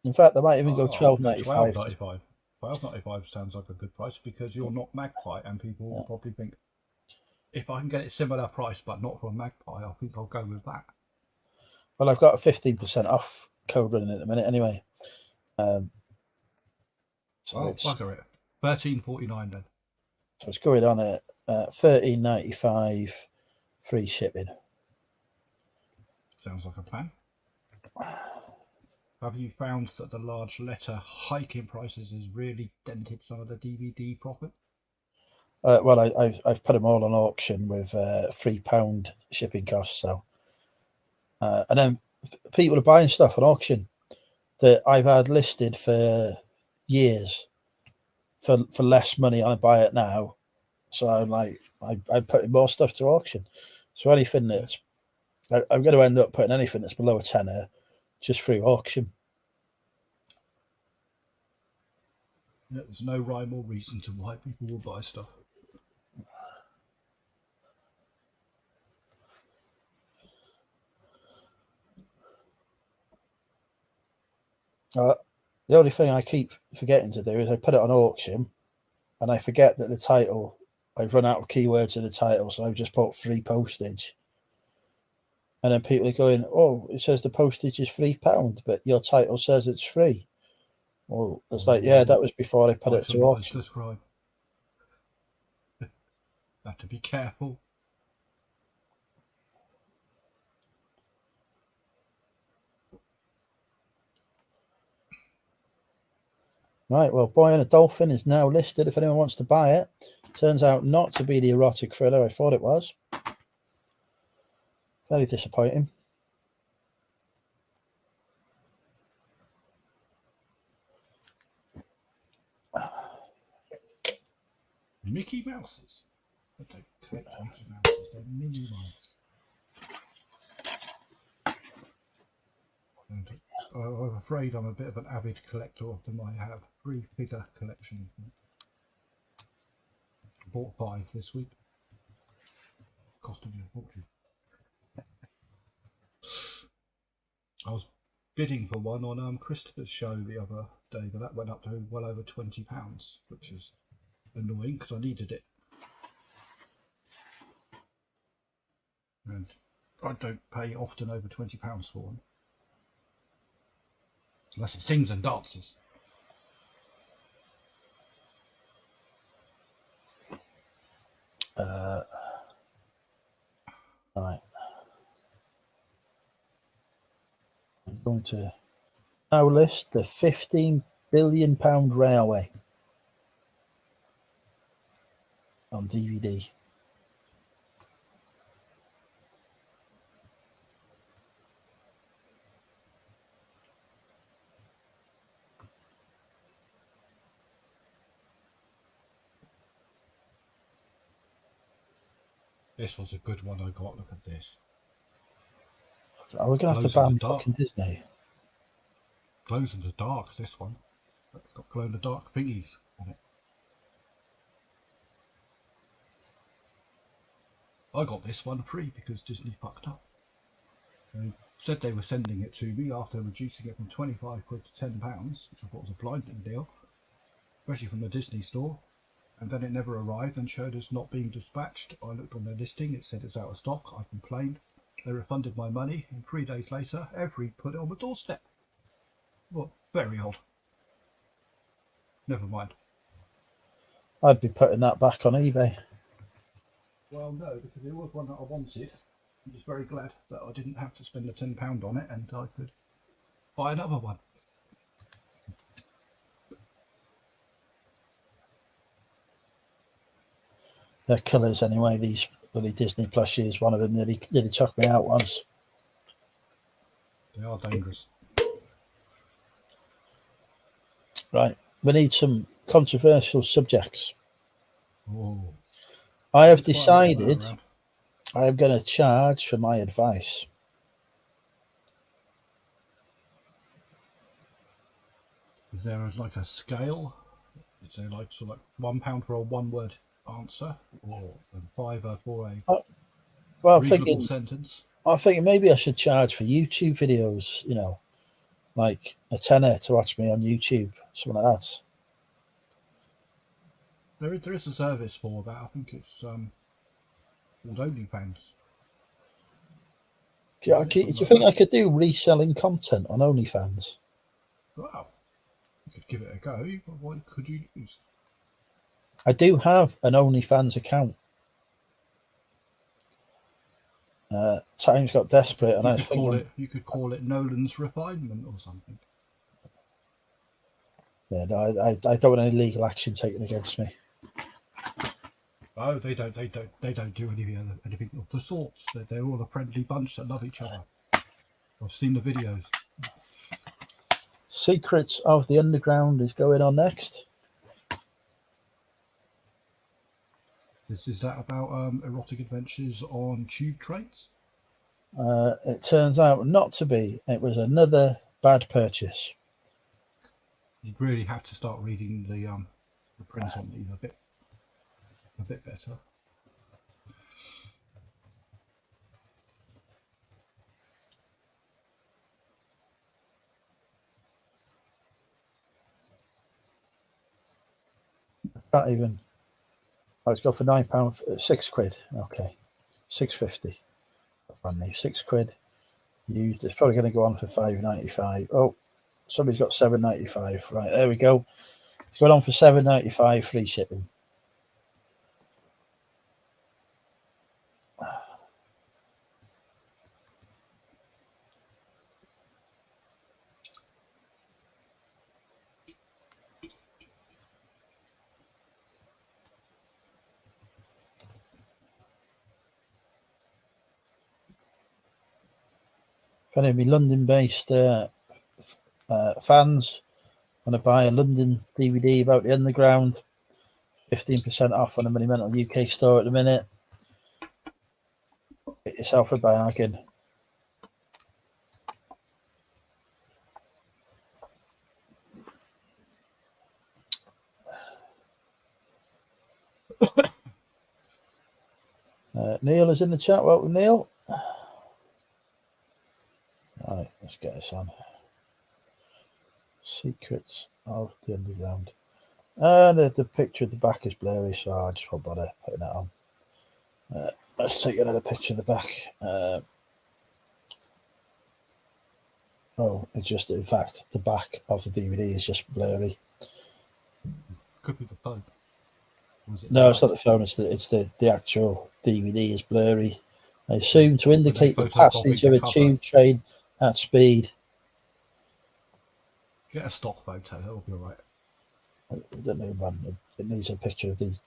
In fact, they might even go $12.95. $12.95 sounds like a good price because you're not Magpie, and people will probably think, if I can get it similar price but not from Magpie, I think I'll go with that. Well, I've got a 15% off code running at the minute anyway. So it's bugger it. $13.49 then. So it's going on at $13.95 free shipping. Sounds like a plan. Have you found that the large letter hike in prices has really dented some of the DVD profit? Well, I've put them all on auction with £3 shipping costs. So, and then people are buying stuff on auction that I've had listed for years for less money. I buy it now, so I'm like, I'm putting more stuff to auction. So anything that's, I'm going to end up putting anything that's below a tenner just through auction. Yeah, there's no rhyme or reason to why people will buy stuff. The only thing I keep forgetting to do is I put it on auction and I forget that the title, I've run out of keywords in the title, so I've just put free postage. And then people are going, oh, it says the postage is £3, but your title says it's free. Well, it's like, yeah, that was before I put it to auction. Describe. Have to be careful. Right, well, Boy and a Dolphin is now listed if anyone wants to buy it. Turns out not to be the erotic thriller I thought it was. Very disappointing. Mickey Mouses. I don't collect Mickey Mouses, they're mini ones. And I'm afraid I'm a bit of an avid collector of them. I have 3 figure collection. Bought 5 this week. Costing me a fortune. I was bidding for one on Christopher's show the other day, but that went up to well over £20, which is annoying because I needed it. And I don't pay often over £20 for them. Unless it sings and dances. Right. I'm going to now list the £15 billion railway on DVD. This was a good one I got. Look at this. Are we going to have to ban fucking Disney? Glows in the dark, this one. It's got glow in the dark thingies on it. I got this one free because Disney fucked up. They said they were sending it to me after reducing it from 25 quid to £10, which I thought was a blinding deal, especially from the Disney store. And then it never arrived and showed us not being dispatched. I looked on their listing, it said it's out of stock. I complained. They refunded my money, and 3 days later, Every put it on the doorstep. Well, very odd. Never mind. I'd be putting that back on eBay. Well, no, because it was one that I wanted. I'm just very glad that I didn't have to spend the £10 on it and I could buy another one. They're killers anyway, these bloody Disney plushies. One of them nearly chucked me out once. They are dangerous. Right, we need some controversial subjects. Oh. I have decided I am going to charge for my advice. Is there like a scale? Is there like sort of like £1 for a one-word answer, or £5 for a reasonable sentence? I'm thinking maybe I should charge for YouTube videos. You know, like a tenner to watch me on YouTube, something like that. There is a service for that. I think it's called OnlyFans. Do you think I could do reselling content on OnlyFans? Wow, you could give it a go. But what could you use? I do have an OnlyFans account. Times got desperate, and I was thinking you could call it Nolan's Refinement or something. Yeah, no, I don't want any legal action taken against me. Oh, they don't do anything of the sorts. They're all a friendly bunch that love each other. I've seen the videos. Secrets of the Underground is going on next. Is that about erotic adventures on tube trains? It turns out not to be. It was another bad purchase. You'd really have to start reading the print on these a bit better. Not even. Let's go for £9, £6. Okay, £6.50. Brand new, £6. Used. It's probably going to go on for £5.95. Oh, somebody's got £7.95. Right, there we go. It's going on for £7.95, free shipping. If any of me London-based fans want to buy a London DVD about the underground, 15% off on the Monumental UK store at the minute. Get yourself a bargain. Neil is in the chat. Welcome, Neil. Right, let's get this on. Secrets of the Underground. The picture at the back is blurry, so I just won't bother putting that on. Let's take another picture of the back. It's just, in fact, the back of the DVD is just blurry. Could be the phone. No, it's not the phone. It's the actual DVD is blurry. I assume to indicate the passage of a tube train at speed. Get a stock photo. That'll be all right. I don't know, man. It needs a picture of the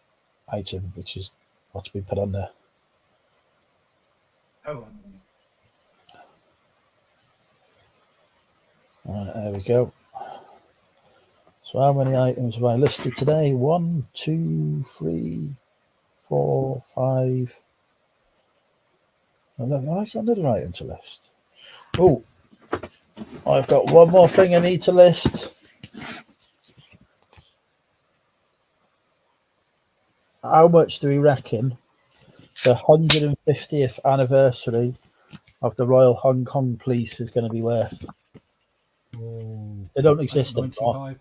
item, which is what's been put on there. Oh. All right, there we go. So how many items have I listed today? 1, 2, 3, 4, 5. I've got another item to list. Oh, I've got one more thing I need to list. How much do we reckon the 150th anniversary of the Royal Hong Kong Police is going to be worth? They don't exist anymore.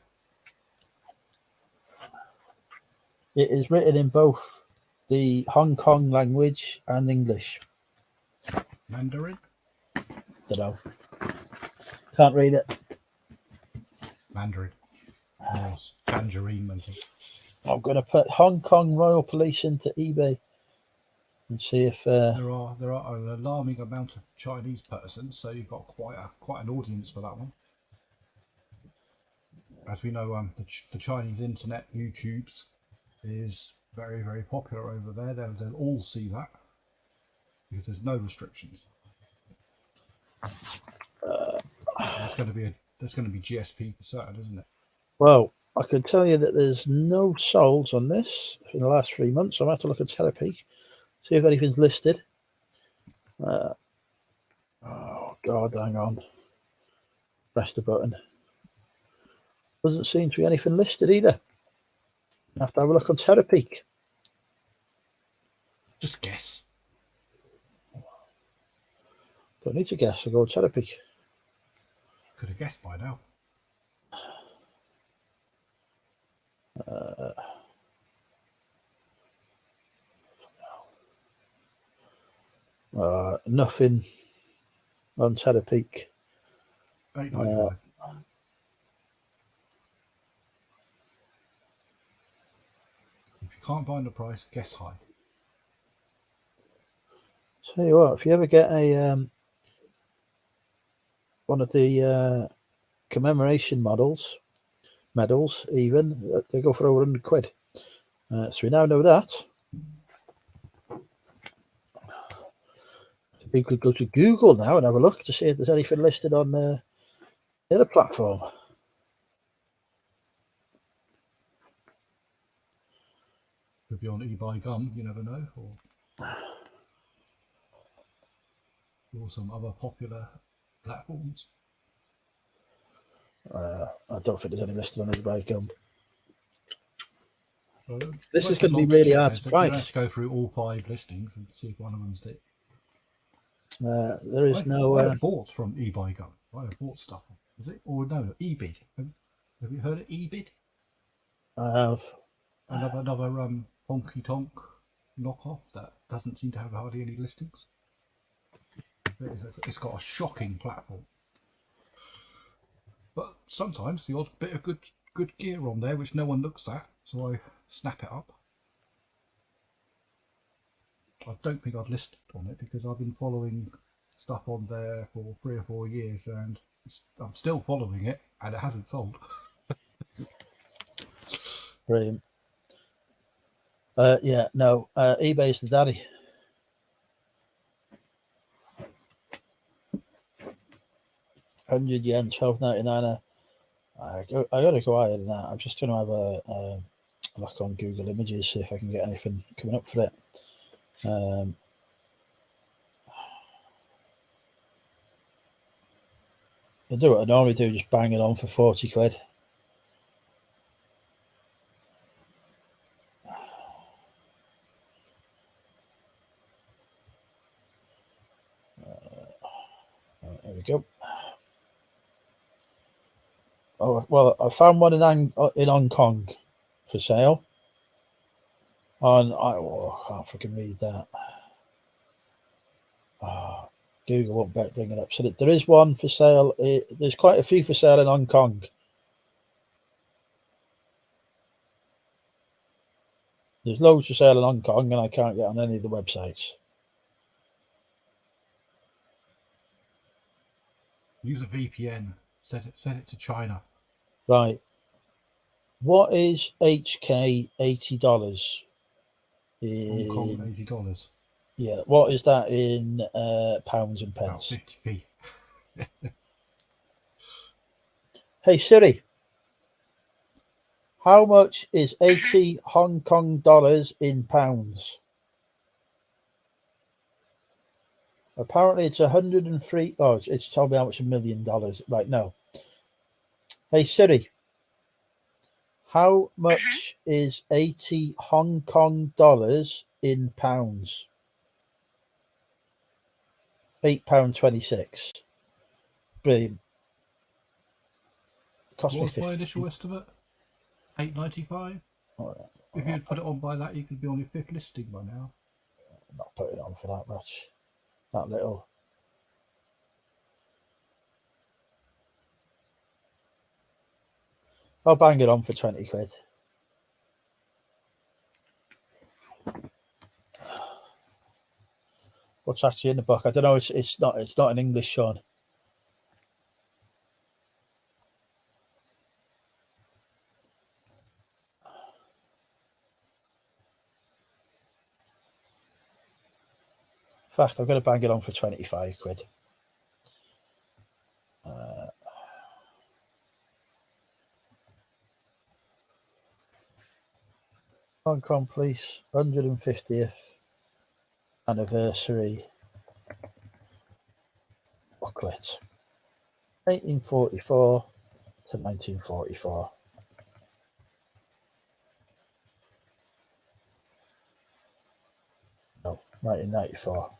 It is written in both the Hong Kong language and English. Mandarin? Don't know. Can't read it. Mandarin. Tangerine, maybe. I'm going to put Hong Kong Royal Police into eBay and see if there are an alarming amount of Chinese persons, so you've got quite an audience for that one. As we know, the Chinese internet, YouTube's, is very, very popular over there. They'll all see that because there's no restrictions. There's going to be GSP for certain, isn't it? Well, I can tell you that there's no solds on this in the last 3 months. I'm going to have to look at Telepeak, see if anything's listed. Oh, God, hang on. Press the button. Doesn't seem to be anything listed either. I have to have a look on Telepeak. Just guess. Don't need to guess. I'll go on Telepeak. Could have guessed by now. Nothing on Telepeak. $8.95. If you can't find the price, guess high. Tell you what, if you ever get a one of the commemoration medals even, they go for over 100 quid. So we now know that. We could go to Google now and have a look to see if there's anything listed on the other platform. Could be on eBay Gum, you never know, or some other popular platforms. I don't think there's any listed on eBay Gum. Well, this is going to be really hard to price. Let's go through all 5 listings and see if one of them's it. There is no. I bought from eBay Gum. I have bought stuff. Is it? Or no, eBid. Have you heard of eBid? I have. Another honky tonk knockoff that doesn't seem to have hardly any listings. It's got a shocking platform. But sometimes the odd bit of good gear on there which no one looks at, so I snap it up. I don't think I'd listed on it because I've been following stuff on there for 3 or 4 years and I'm still following it and it hasn't sold. Brilliant. eBay's the daddy. 100 yen, 12.99. I gotta go higher than that. I'm just gonna have a look on Google Images, see if I can get anything coming up for it. I do what I normally do, just bang it on for 40 quid. There we go. Oh well, I found one in Hong Kong for sale. I can't freaking read that. Google won't bring it up. So there is one for sale. There's quite a few for sale in Hong Kong. There's loads for sale in Hong Kong, and I can't get on any of the websites. Use a VPN. Set it to China. Right. What is HK $80? Hong Kong $80. Yeah. What is that in pounds and About pence? 50p. Hey Siri, how much is 80 Hong Kong dollars in pounds? Apparently it's 103. Oh, it's told me how much $1 million. Right, no. Hey Siri, how much is 80 Hong Kong dollars in pounds? £8.26. Brilliant. Cost What me was my 50. initial estimate? $8.95. If you'd put it on by that, you could be on your 5th listing by now. I'm not putting it on for that much. That little. I'll bang it on for 20 quid. What's actually in the book? I don't know. It's not in English, Sean. In fact, I'm going to bang it on for 25 quid. Hong Kong Police 150th anniversary booklet, 1844 to 1944. No, 1994.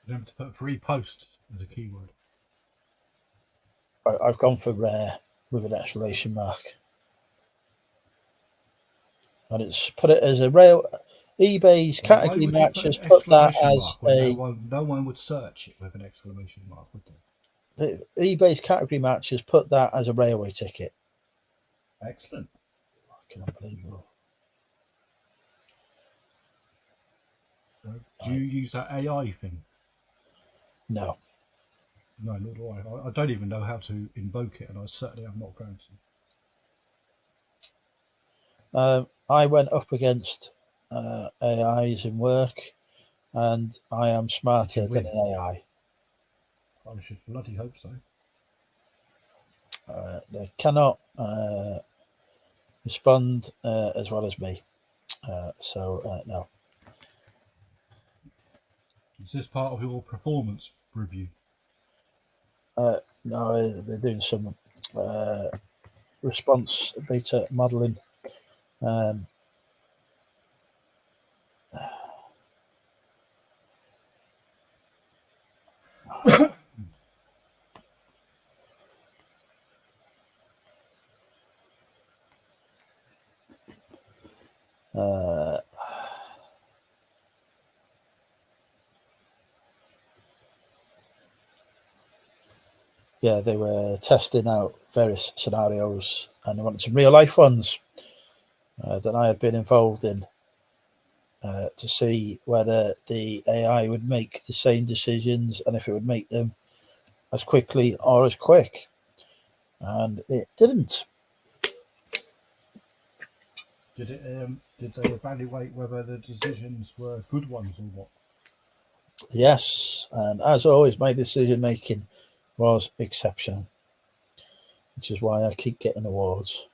You have to put repost as a keyword. I've gone for rare with an exclamation mark. And it's put it as a rail. eBay's category match has put that as a. No one would search it with an exclamation mark, would they? eBay's category match has put that as a railway ticket. Excellent. Unbelievable. Do you use that AI thing? No. No, nor do I. I don't even know how to invoke it, and I certainly am not going to. I went up against AIs in work, and I am smarter than an AI. I should bloody hope so. They cannot respond as well as me. So no. Is this part of your performance review? No, they're doing some response data modeling. Yeah, they were testing out various scenarios, and they wanted some real life ones that I had been involved in to see whether the AI would make the same decisions and if it would make them as quickly or as quick. And it didn't. Did they evaluate whether the decisions were good ones or what? Yes, and as always, my decision making was exceptional, which is why I keep getting awards.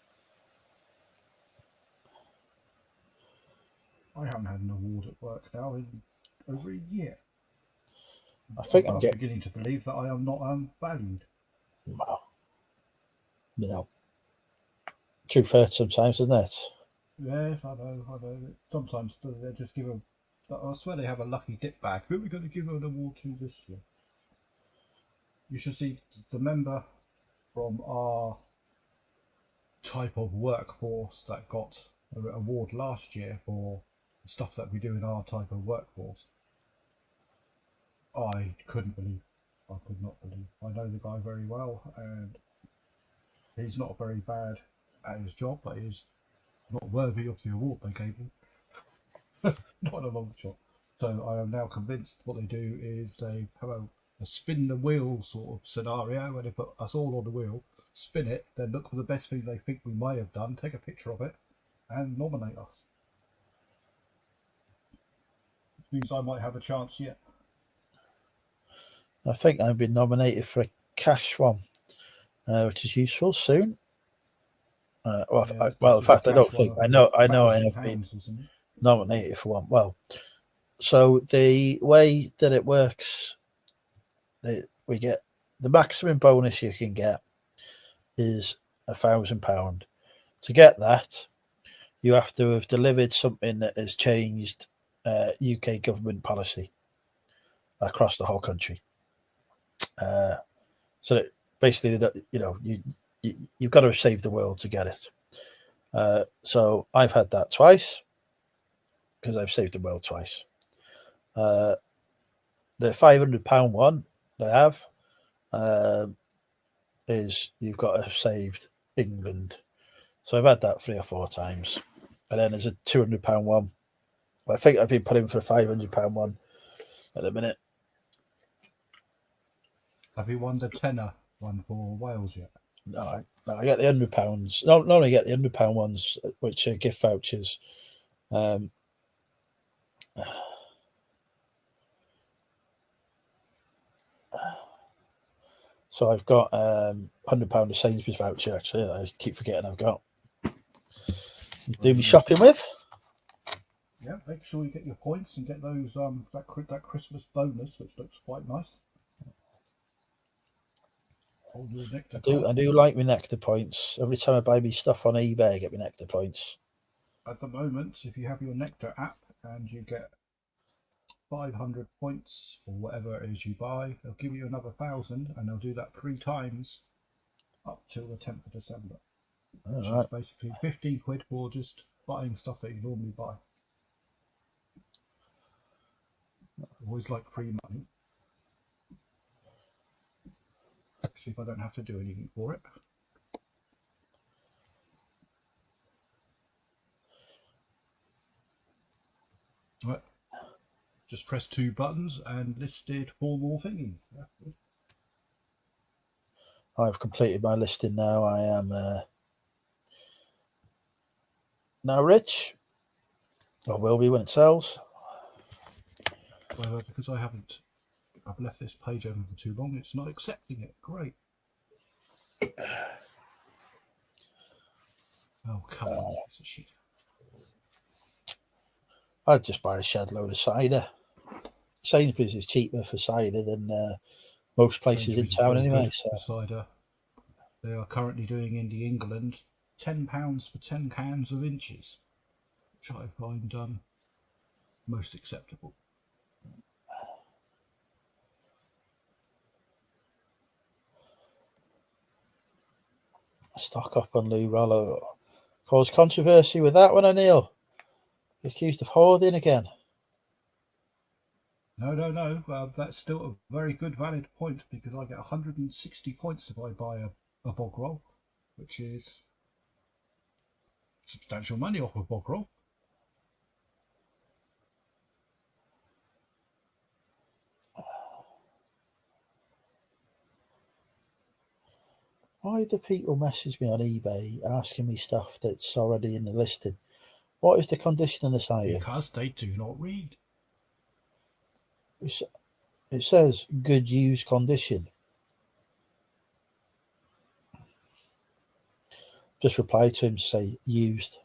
I haven't had an award at work now in over a year. I think I'm I'm getting, beginning to believe that I am not valued. well, truth hurts sometimes, doesn't it? Yes, I know. Sometimes they just give a. I swear they have a lucky dip bag. Who are we going to give an award to this year? You should see the member from our type of workforce that got an award last year for stuff that we do in our type of workforce. I couldn't believe. I could not believe. I know the guy very well, and he's not very bad at his job, but he's not worthy of the award they gave him. Not a long shot. So I am now convinced what they do is they have a spin the wheel sort of scenario where they put us all on the wheel, spin it, then look for the best thing they think we may have done, take a picture of it, and nominate us. Which means I might have a chance yet. I think I've been nominated for a cash one, which is useful soon. In fact, I don't think I know. I know I have been nominated for one. Well, so the way that it works, we get the maximum bonus you can get is £1,000. To get that, you have to have delivered something that has changed UK government policy across the whole country. So that basically, you've got to save the world to get it. So I've had that twice because I've saved the world twice. The £500 one they have is you've got to have saved England. So I've had that 3 or 4 times. And then there's a £200 one. I think I've been put in for a £500 one at the minute. Have you won the tenner one for Wales yet? No, I get the £100. Not only get the £100 ones, which are gift vouchers. So I've got £100 of Sainsbury's voucher actually that I keep forgetting I've got. Do me shopping with. Yeah, make sure you get your points and get those that Christmas bonus, which looks quite nice. Hold your nectar. I do like my nectar points. Every time I buy me stuff on eBay, I get my nectar points. At the moment, if you have your nectar app and you get 500 points for whatever it is you buy, they'll give you another 1,000, and they'll do that 3 times up till the 10th of December. Which is basically 15 quid for just buying stuff that you normally buy. Always like free money. See if I don't have to do anything for it. Right. Just press 2 buttons and listed 4 more thingies. That's good. I've completed my listing now. I am now rich. Or will be when it sells. However, because I've left this page open for too long, it's not accepting it. Great. Oh, come on, piece of shit. I'd just buy a shed load of cider. Sainsbury's is cheaper for cider than most places in town anyway. So. Cider. They are currently doing in the England £10 for 10 cans of inches, which I find most acceptable. Stock up on Lou Rollo. Caused controversy with that one, Neil. Accused of hoarding again. No. That's still a very good valid point because I get 160 points if I buy a bog roll, which is substantial money off a bog roll. Why do people message me on eBay asking me stuff that's already in the listing? What is the condition on the site? Because they do not read. It says good used condition. Just reply to him to say used.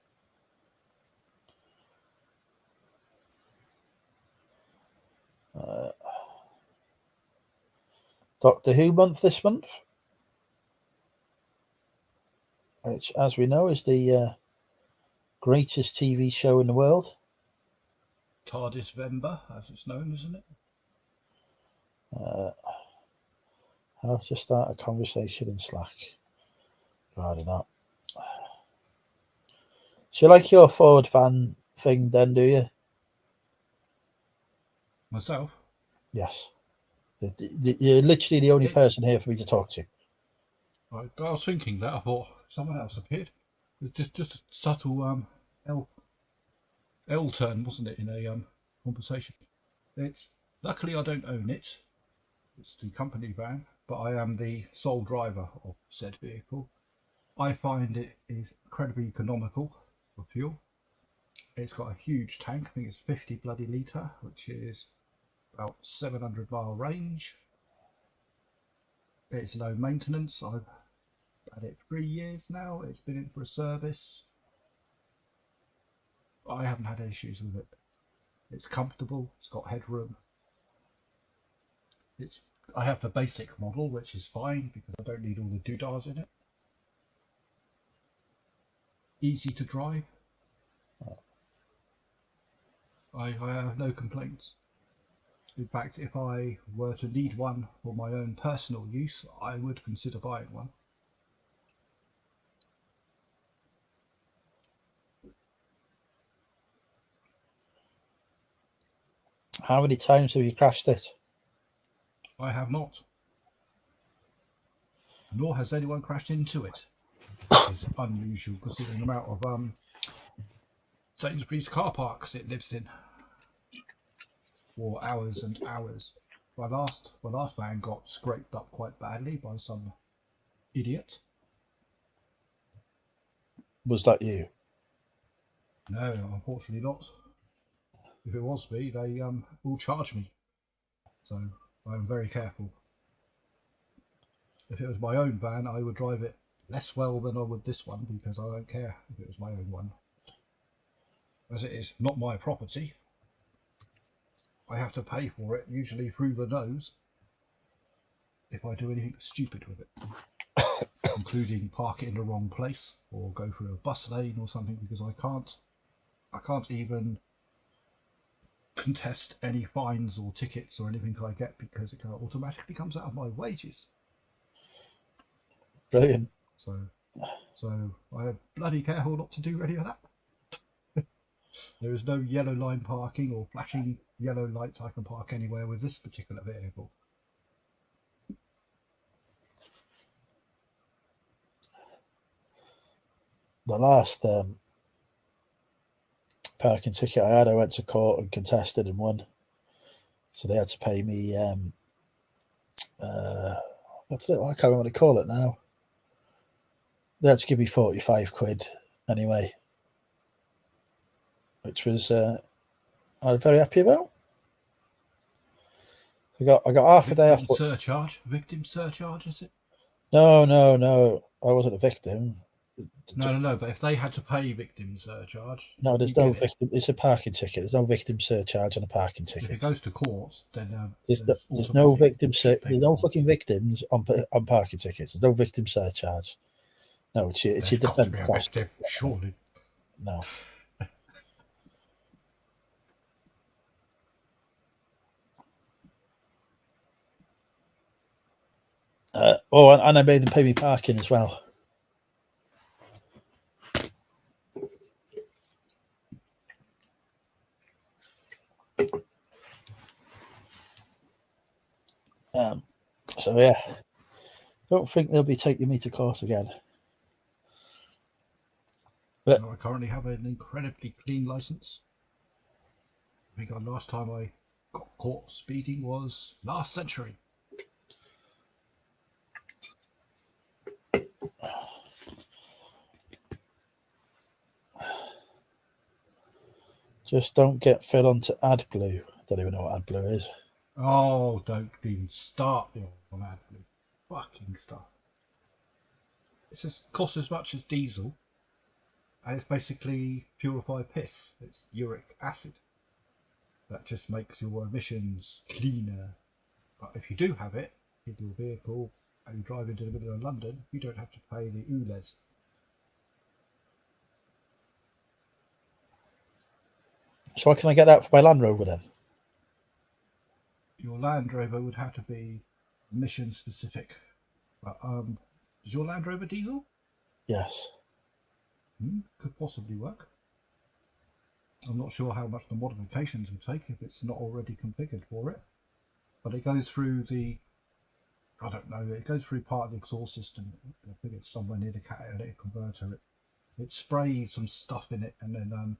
Doctor Who month this month, which, as we know, is the greatest TV show in the world. TARDIS Vember, as it's known, isn't it? How to start a conversation in Slack. Rather not. So you like your Ford van thing then, do you? Myself? Yes. You're literally the only person here for me to talk to. I was thinking that. I thought someone else appeared. It's just a subtle L turn, wasn't it, in a conversation? It's luckily I don't own it. It's the company van, but I am the sole driver of said vehicle. I find it is incredibly economical for fuel. It's got a huge tank. I think it's 50 bloody litre, which is about 700-mile range. It's low maintenance. I've had it 3 years now. It's been in for a service. I haven't had issues with it. It's comfortable. It's got headroom. I have the basic model, which is fine because I don't need all the doodahs in it. Easy to drive. I have no complaints. In fact, if I were to need one for my own personal use, I would consider buying one. How many times have you crashed it? I have not. Nor has anyone crashed into it. It's unusual considering the amount of Sainsbury's car parks it lives in. For hours and hours. My last van got scraped up quite badly by some idiot. Was that you? No, unfortunately not. If it was me, they will charge me. So I am very careful. If it was my own van, I would drive it less well than I would this one because I don't care if it was my own one. As it is not my property, I have to pay for it, usually through the nose, if I do anything stupid with it. Including park it in the wrong place or go through a bus lane or something, because I can't even contest any fines or tickets or anything I get because it automatically comes out of my wages. Brilliant. So I am bloody careful not to do any of that. There is no yellow line parking or flashing yellow lights. I can park anywhere with this particular vehicle. The last parking ticket I had, I went to court and contested and won. So they had to pay me, I can't remember what they call it now. They had to give me 45 quid anyway, which was I was very happy about. I got half a day off. Victim surcharge, is it? No, I wasn't a victim. No, but if they had to pay victim surcharge... No, there's no victim. It's a parking ticket. There's no victim surcharge on a parking ticket. If it goes to court, then... there's no victim... There's no fucking victims on parking tickets. There's no victim surcharge. No, it's your defence cost. Surely. No. And I made them pay me parking as well. So yeah, don't think they'll be taking me to court again. But I currently have an incredibly clean license. I think the last time I got caught speeding was last century. Just don't get Phil onto AdBlue. Don't even know what AdBlue is. Oh, don't even start the on AdBlue. Fucking stuff. It just costs as much as diesel, and it's basically purified piss. It's uric acid. That just makes your emissions cleaner. But if you do have it in your vehicle and you drive into the middle of London, you don't have to pay the ULEZ. So can I get that for my Land Rover then? Your Land Rover would have to be emission specific. But is your Land Rover diesel? Yes. Could possibly work. I'm not sure how much the modifications would take if it's not already configured for it. But it goes through I don't know, it goes through part of the exhaust system. I think it's somewhere near the catalytic converter. It sprays some stuff in it, and then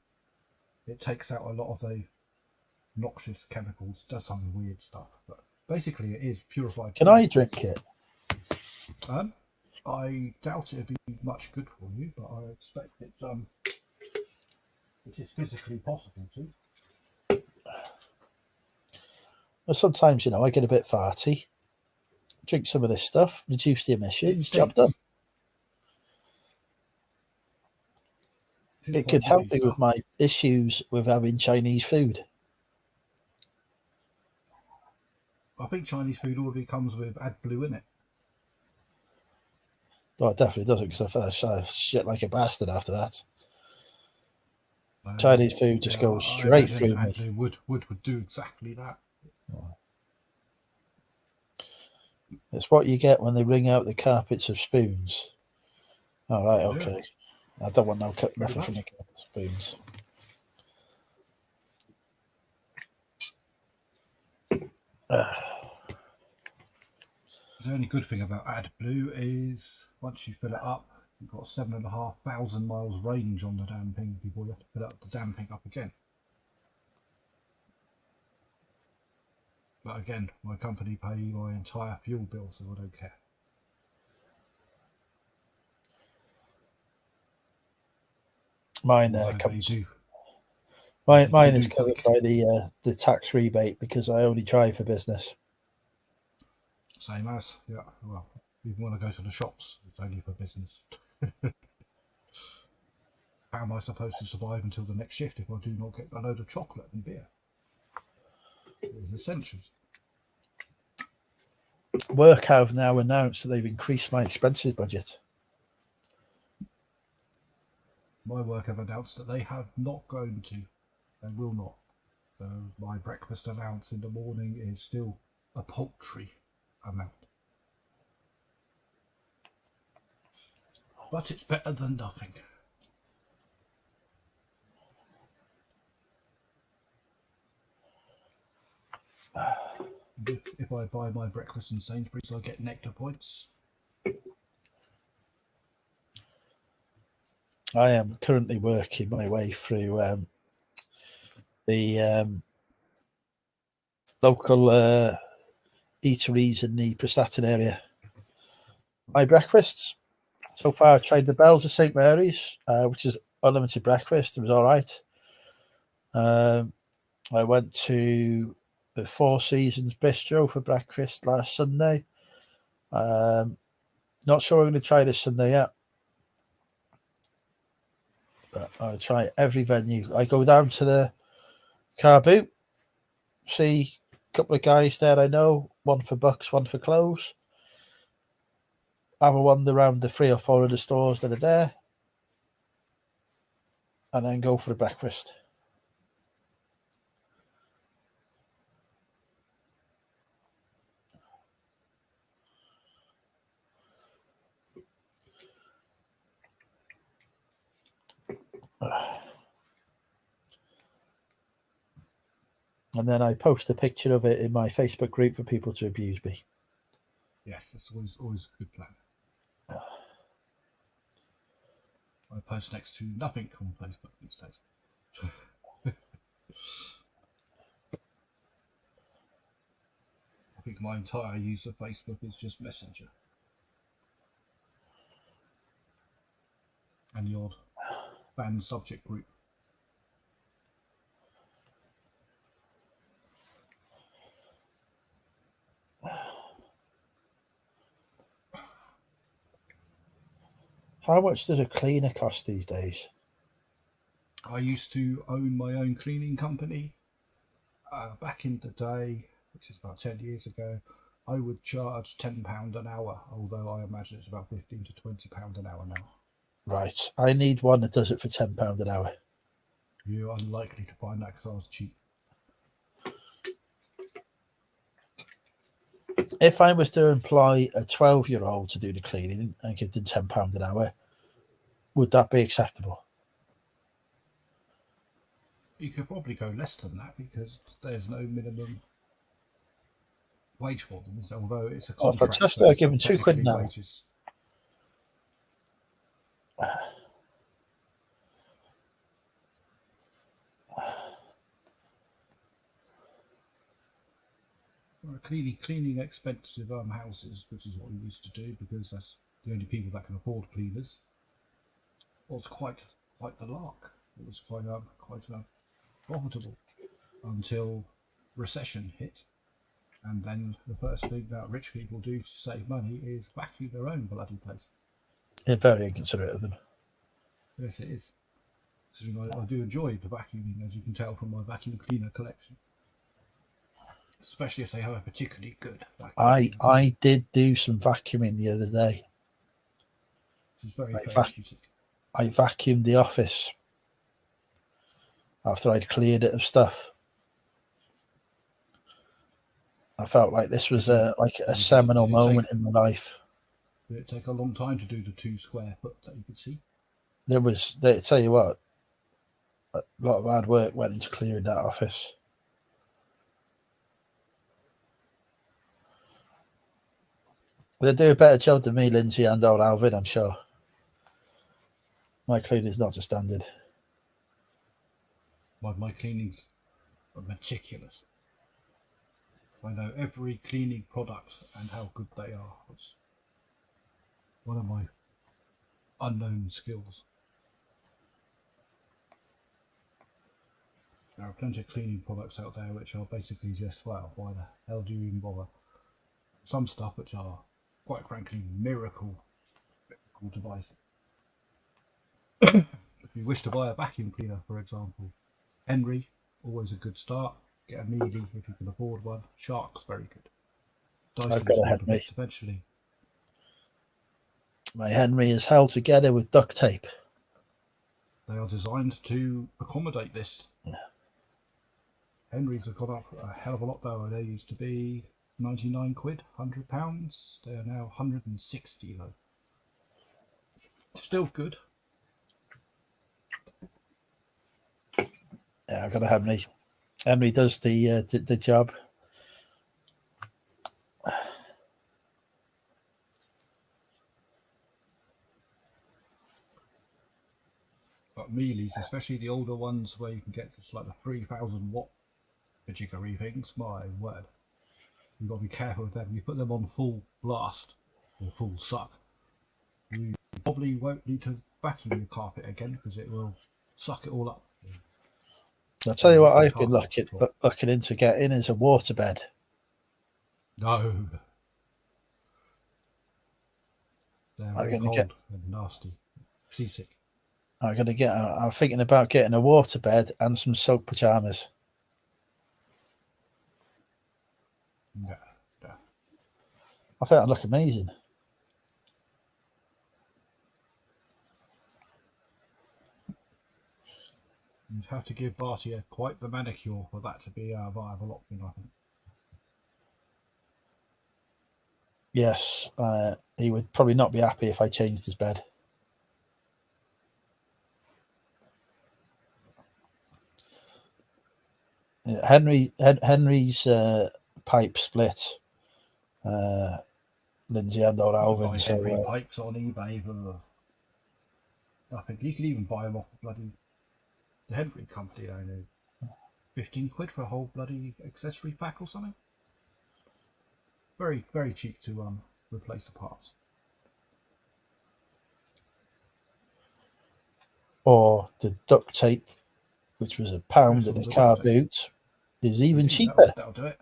it takes out a lot of the noxious chemicals, does some weird stuff. But basically it is purified. Can I drink it? I doubt it'd be much good for you, but I expect it is physically possible to. Well, sometimes, I get a bit farty. Drink some of this stuff, reduce the emissions, job done. It could help me with my issues with having Chinese food. I think Chinese food already comes with AdBlue in it. Oh, it definitely doesn't, because I felt shit like a bastard after that. Chinese food just goes straight through me. AdBlue would do exactly that. Oh. It's what you get when they wring out the carpets of spoons. All right, okay. Yeah. I don't want nothing from the spoons. The only good thing about AdBlue is once you fill it up, you've got 7,500 miles range on the damn thing before you have to fill up the damn thing up again. But again, my company pay my entire fuel bill, so I don't care. Mine Mine is covered by the tax rebate because I only drive for business. Same as, yeah. Well, even when I go to the shops, it's only for business. How am I supposed to survive until the next shift if I do not get a load of chocolate and beer? It's essentials. Work have now announced that they've increased my expenses budget. My work have announced that they have not going to. They will not. So my breakfast allowance in the morning is still a paltry amount. But it's better than nothing. If I buy my breakfast in Sainsbury's, I get nectar points. I am currently working my way through the local eateries in the Prestatyn area. My breakfasts, so far I've tried the Bells of St Mary's, which is unlimited breakfast. It was all right. I went to the Four Seasons Bistro for breakfast last Sunday. Not sure I'm going to try this Sunday yet, but I'll try every venue. I go down to the car boot, see a couple of guys there I know, one for bucks, one for clothes. Have a wander around the 3 or 4 of the stores that are there, and then go for the breakfast. And then I post a picture of it in my Facebook group for people to abuse me. Yes, it's always a good plan. I post next to nothing on Facebook these days. I think my entire use of Facebook is just Messenger. And the odd banned subject group. How much does a cleaner cost these days? I used to own my own cleaning company. Back in the day, which is about 10 years ago, I would charge £10 an hour, although I imagine it's about £15 to £20 an hour now. Right. I need one that does it for £10 an hour. You're unlikely to find that because I was cheap. If I was to employ a 12-year-old to do the cleaning and give them £10 an hour, would that be acceptable? You could probably go less than that because there's no minimum wage for them, although it's a Oh, contract. fantastic. So I'll give them £2 technically an hour. wages. Cleaning expensive houses, which is what we used to do because that's the only people that can afford cleaners, was quite the lark. It was quite profitable until recession hit, and then the first thing that rich people do to save money is vacuum their own bloody place. They're very inconsiderate of them. Yes, it is. So I do enjoy the vacuuming, as you can tell from my vacuum cleaner collection. Especially if they have a particularly good vacuum. I did do some vacuuming the other day. It's very therapeutic. I vacuumed the office after I'd cleared it of stuff. I felt like this was a seminal moment in my life. Did it take a long time to do the 2 square foot that you could see? They tell you what, a lot of hard work went into clearing that office. They do a better job than me, Lindsay and old Alvin, I'm sure. My cleaning's not a standard. My cleaning's meticulous. I know every cleaning product and how good they are. It's one of my unknown skills. There are plenty of cleaning products out there which are basically just, well, why the hell do you even bother? Some stuff which are, quite frankly, miracle devices. If you wish to buy a vacuum cleaner, for example, Henry, always a good start. Get a Mealy if you can afford one. Shark's very good. I've got a Henry. Eventually. My Henry is held together with duct tape. They are designed to accommodate this. Yeah. Henry's have gone up a hell of a lot though. They used to be 99 quid, £100. They are now 160 though. Still good. Yeah, I've got a Henry. Henry does the job. But Mealy's, especially the older ones where you can get to like the 3,000 watt jiggery things, my word. You've got to be careful with them. You put them on full blast or full suck, you probably won't need to vacuum your carpet again because it will suck it all up. I'll tell you what I've been looking into getting is a waterbed. No. They're all cold and nasty. Seasick. I'm thinking about getting a waterbed and some silk pajamas. No. I think I'd look amazing. You'd have to give Bartier quite the manicure for that to be a viable option, I think. Yes, he would probably not be happy if I changed his bed. Henry's pipe split. Lindsay and old Alvin. Henry pipes on eBay. I think you could even buy them off the Henry company. I know, 15 quid for a whole bloody accessory pack or something. Very, very cheap to replace the parts. Or the duct tape, which was £1 in a car boot, is even cheaper. That'll do it.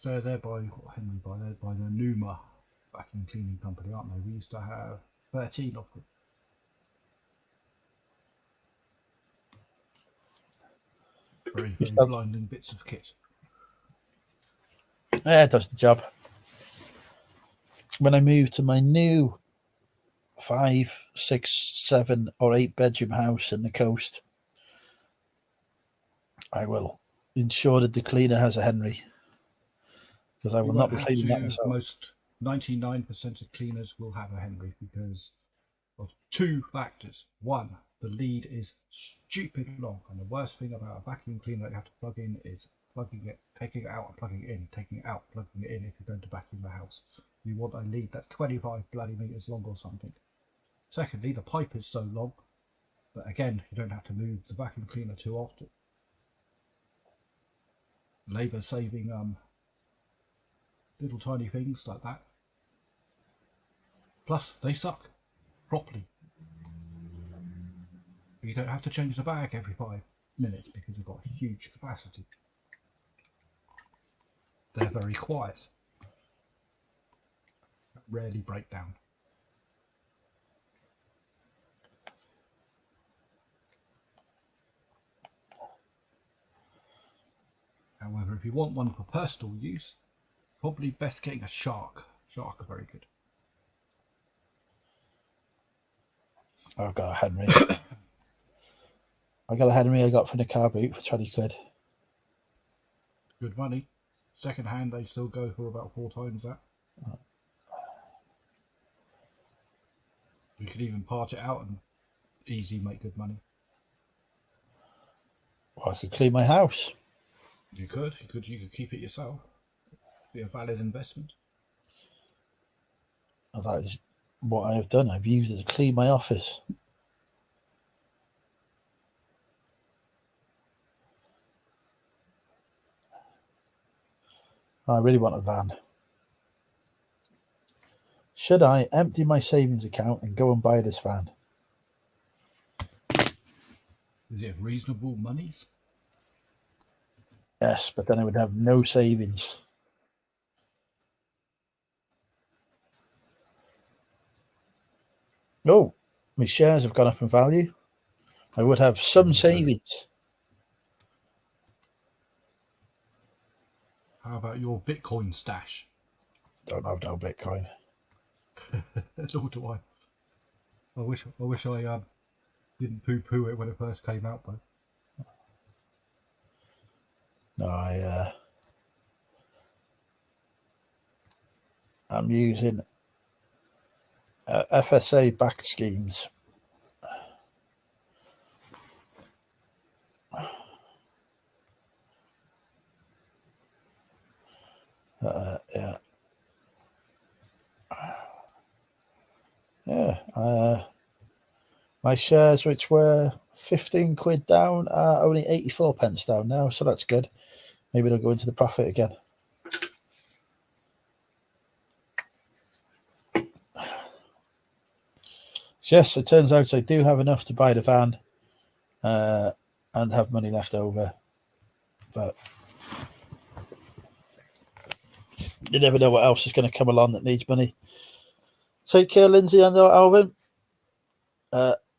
So they're by what Henry by? They're by the Numa vacuum cleaning company, aren't they? We used to have 13 of them. Very, very blinding bits of kit. Yeah, it does the job. When I moved to my new 5, 6, 7 or 8 bedroom house in the coast, I will ensure that the cleaner has a Henry, because I will not be cleaning that myself. Most 99% of cleaners will have a Henry because of 2 factors. One, the lead is stupid long, and the worst thing about a vacuum cleaner that you have to plug in is plugging it, taking it out and plugging it in, taking it out, plugging it in if you're going to vacuum the house. You want a lead that's 25 bloody meters long or something. Secondly, the pipe is so long that again you don't have to move the vacuum cleaner too often. Labour saving little tiny things like that. Plus they suck properly. You don't have to change the bag every 5 minutes because you've got huge capacity. They're very quiet. Rarely break down. However, if you want one for personal use, probably best getting a Shark. Shark are very good. I've got a Henry. I got a Henry I got from the car boot for 20 quid. Good money. Second hand, they still go for about 4 times that. You could even part it out and easily make good money. Well, I could clean my house. You could keep it yourself. Be a valid investment. Well, that is what I have done. I've used it to clean my office. I really want a van. Should I empty my savings account and go and buy this van? Is it reasonable monies? Yes, but then I would have no savings. Oh, my shares have gone up in value. I would have some savings. How about your Bitcoin stash? Don't have no Bitcoin. Nor do I. I wish I didn't poo-poo it when it first came out, though. No, I'm using FSA backed schemes. My shares, which were 15 quid down, are only 84 pence down now, so that's good. Maybe they'll go into the profit again. Yes, it turns out I do have enough to buy the van and have money left over. But you never know what else is going to come along that needs money. Take care, Lindsay and Alvin.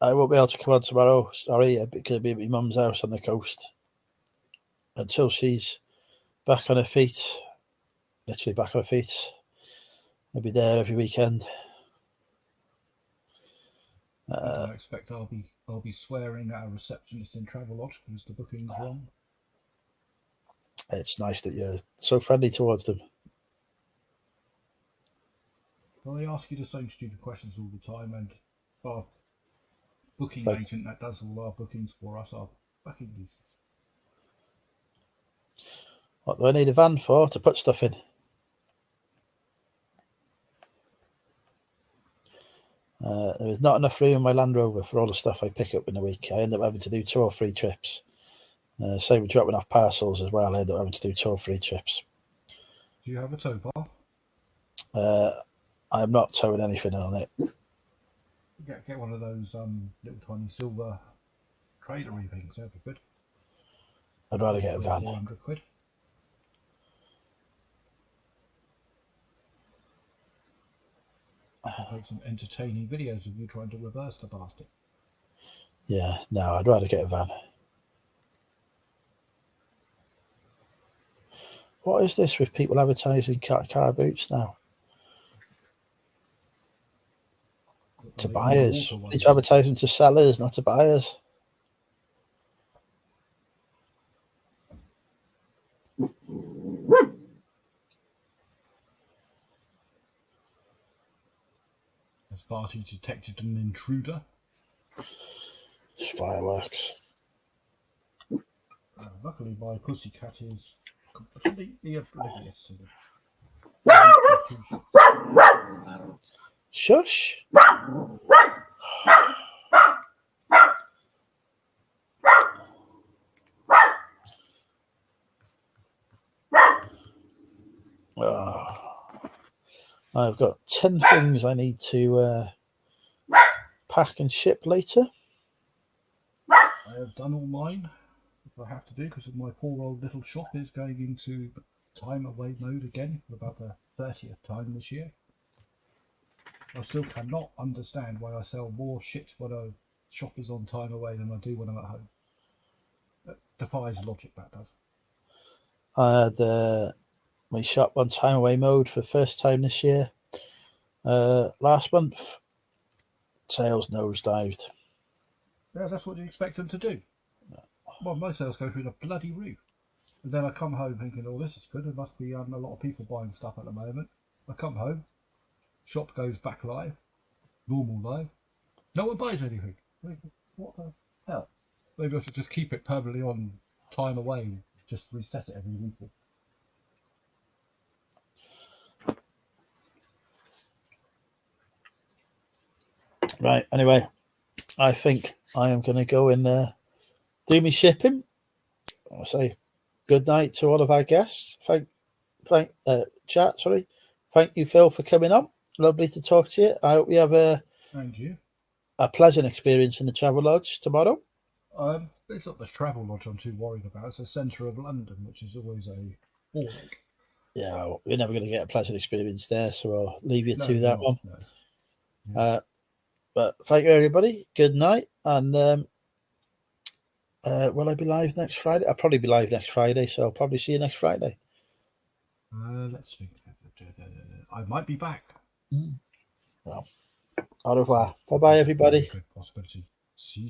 I won't be able to come on tomorrow. Sorry, because I'll be at my mum's house on the coast until she's back on her feet. Literally back on her feet. I'll be there every weekend. I don't expect I'll be swearing at a receptionist in Travelodge because the booking's wrong. It's nice that you're so friendly towards them. Well, they ask you the same stupid questions all the time, and our booking agent that does all our bookings for us are fucking useless. What do I need a van for? To put stuff in. There is not enough room in my Land Rover for all the stuff I pick up in a week. I end up having to do 2 or 3 trips. Same with dropping off parcels as well. I end up having to do 2 or 3 trips. Do you have a tow bar? I'm not towing anything on it. Get one of those little tiny silver trailery things. That'd be good. I'd rather get a van. 400 quid. could make some entertaining videos of you trying to reverse the bastard. Yeah, no, I'd rather get a van. What is this with people advertising car boots now? To buyers. It's advertising to sellers, not to buyers. Has Barty detected an intruder? It's fireworks. Luckily, my pussycat is completely oblivious to them. Shush. Oh, I've got 10 things I need to pack and ship later. I have done all mine, if I have to do, because my poor old little shop is going into time away mode again for about the 30th time this year. I still cannot understand why I sell more shit when a shop is on time away than I do when I'm at home. That defies logic, that does. I had my shop on time away mode for the first time this year. Last month, sales nosedived. Yeah, that's what you expect them to do. Well, most sales go through the bloody roof. And then I come home thinking, oh, this is good. There must be a lot of people buying stuff at the moment. I come home, shop goes back live, normal live. No one buys anything. What the hell? Maybe I should just keep it permanently on time away, just reset it every week. Right, anyway, I think I am going to go and do my shipping. I'll say good night to all of our guests. Thank you, Phil, for coming on. Lovely to talk to you. I hope you have a pleasant experience in the Travel Lodge tomorrow. It's not the Travel Lodge I'm too worried about. It's the centre of London, which is always a ball ache. Yeah, well, we're never going to get a pleasant experience there, so I'll leave you to that one. No. Yeah. But thank you, everybody. Good night. And will I be live next Friday? I'll probably be live next Friday, so I'll probably see you next Friday. Let's think. I might be back. Well, au revoir. Bye-bye, everybody. Good possibility. See you.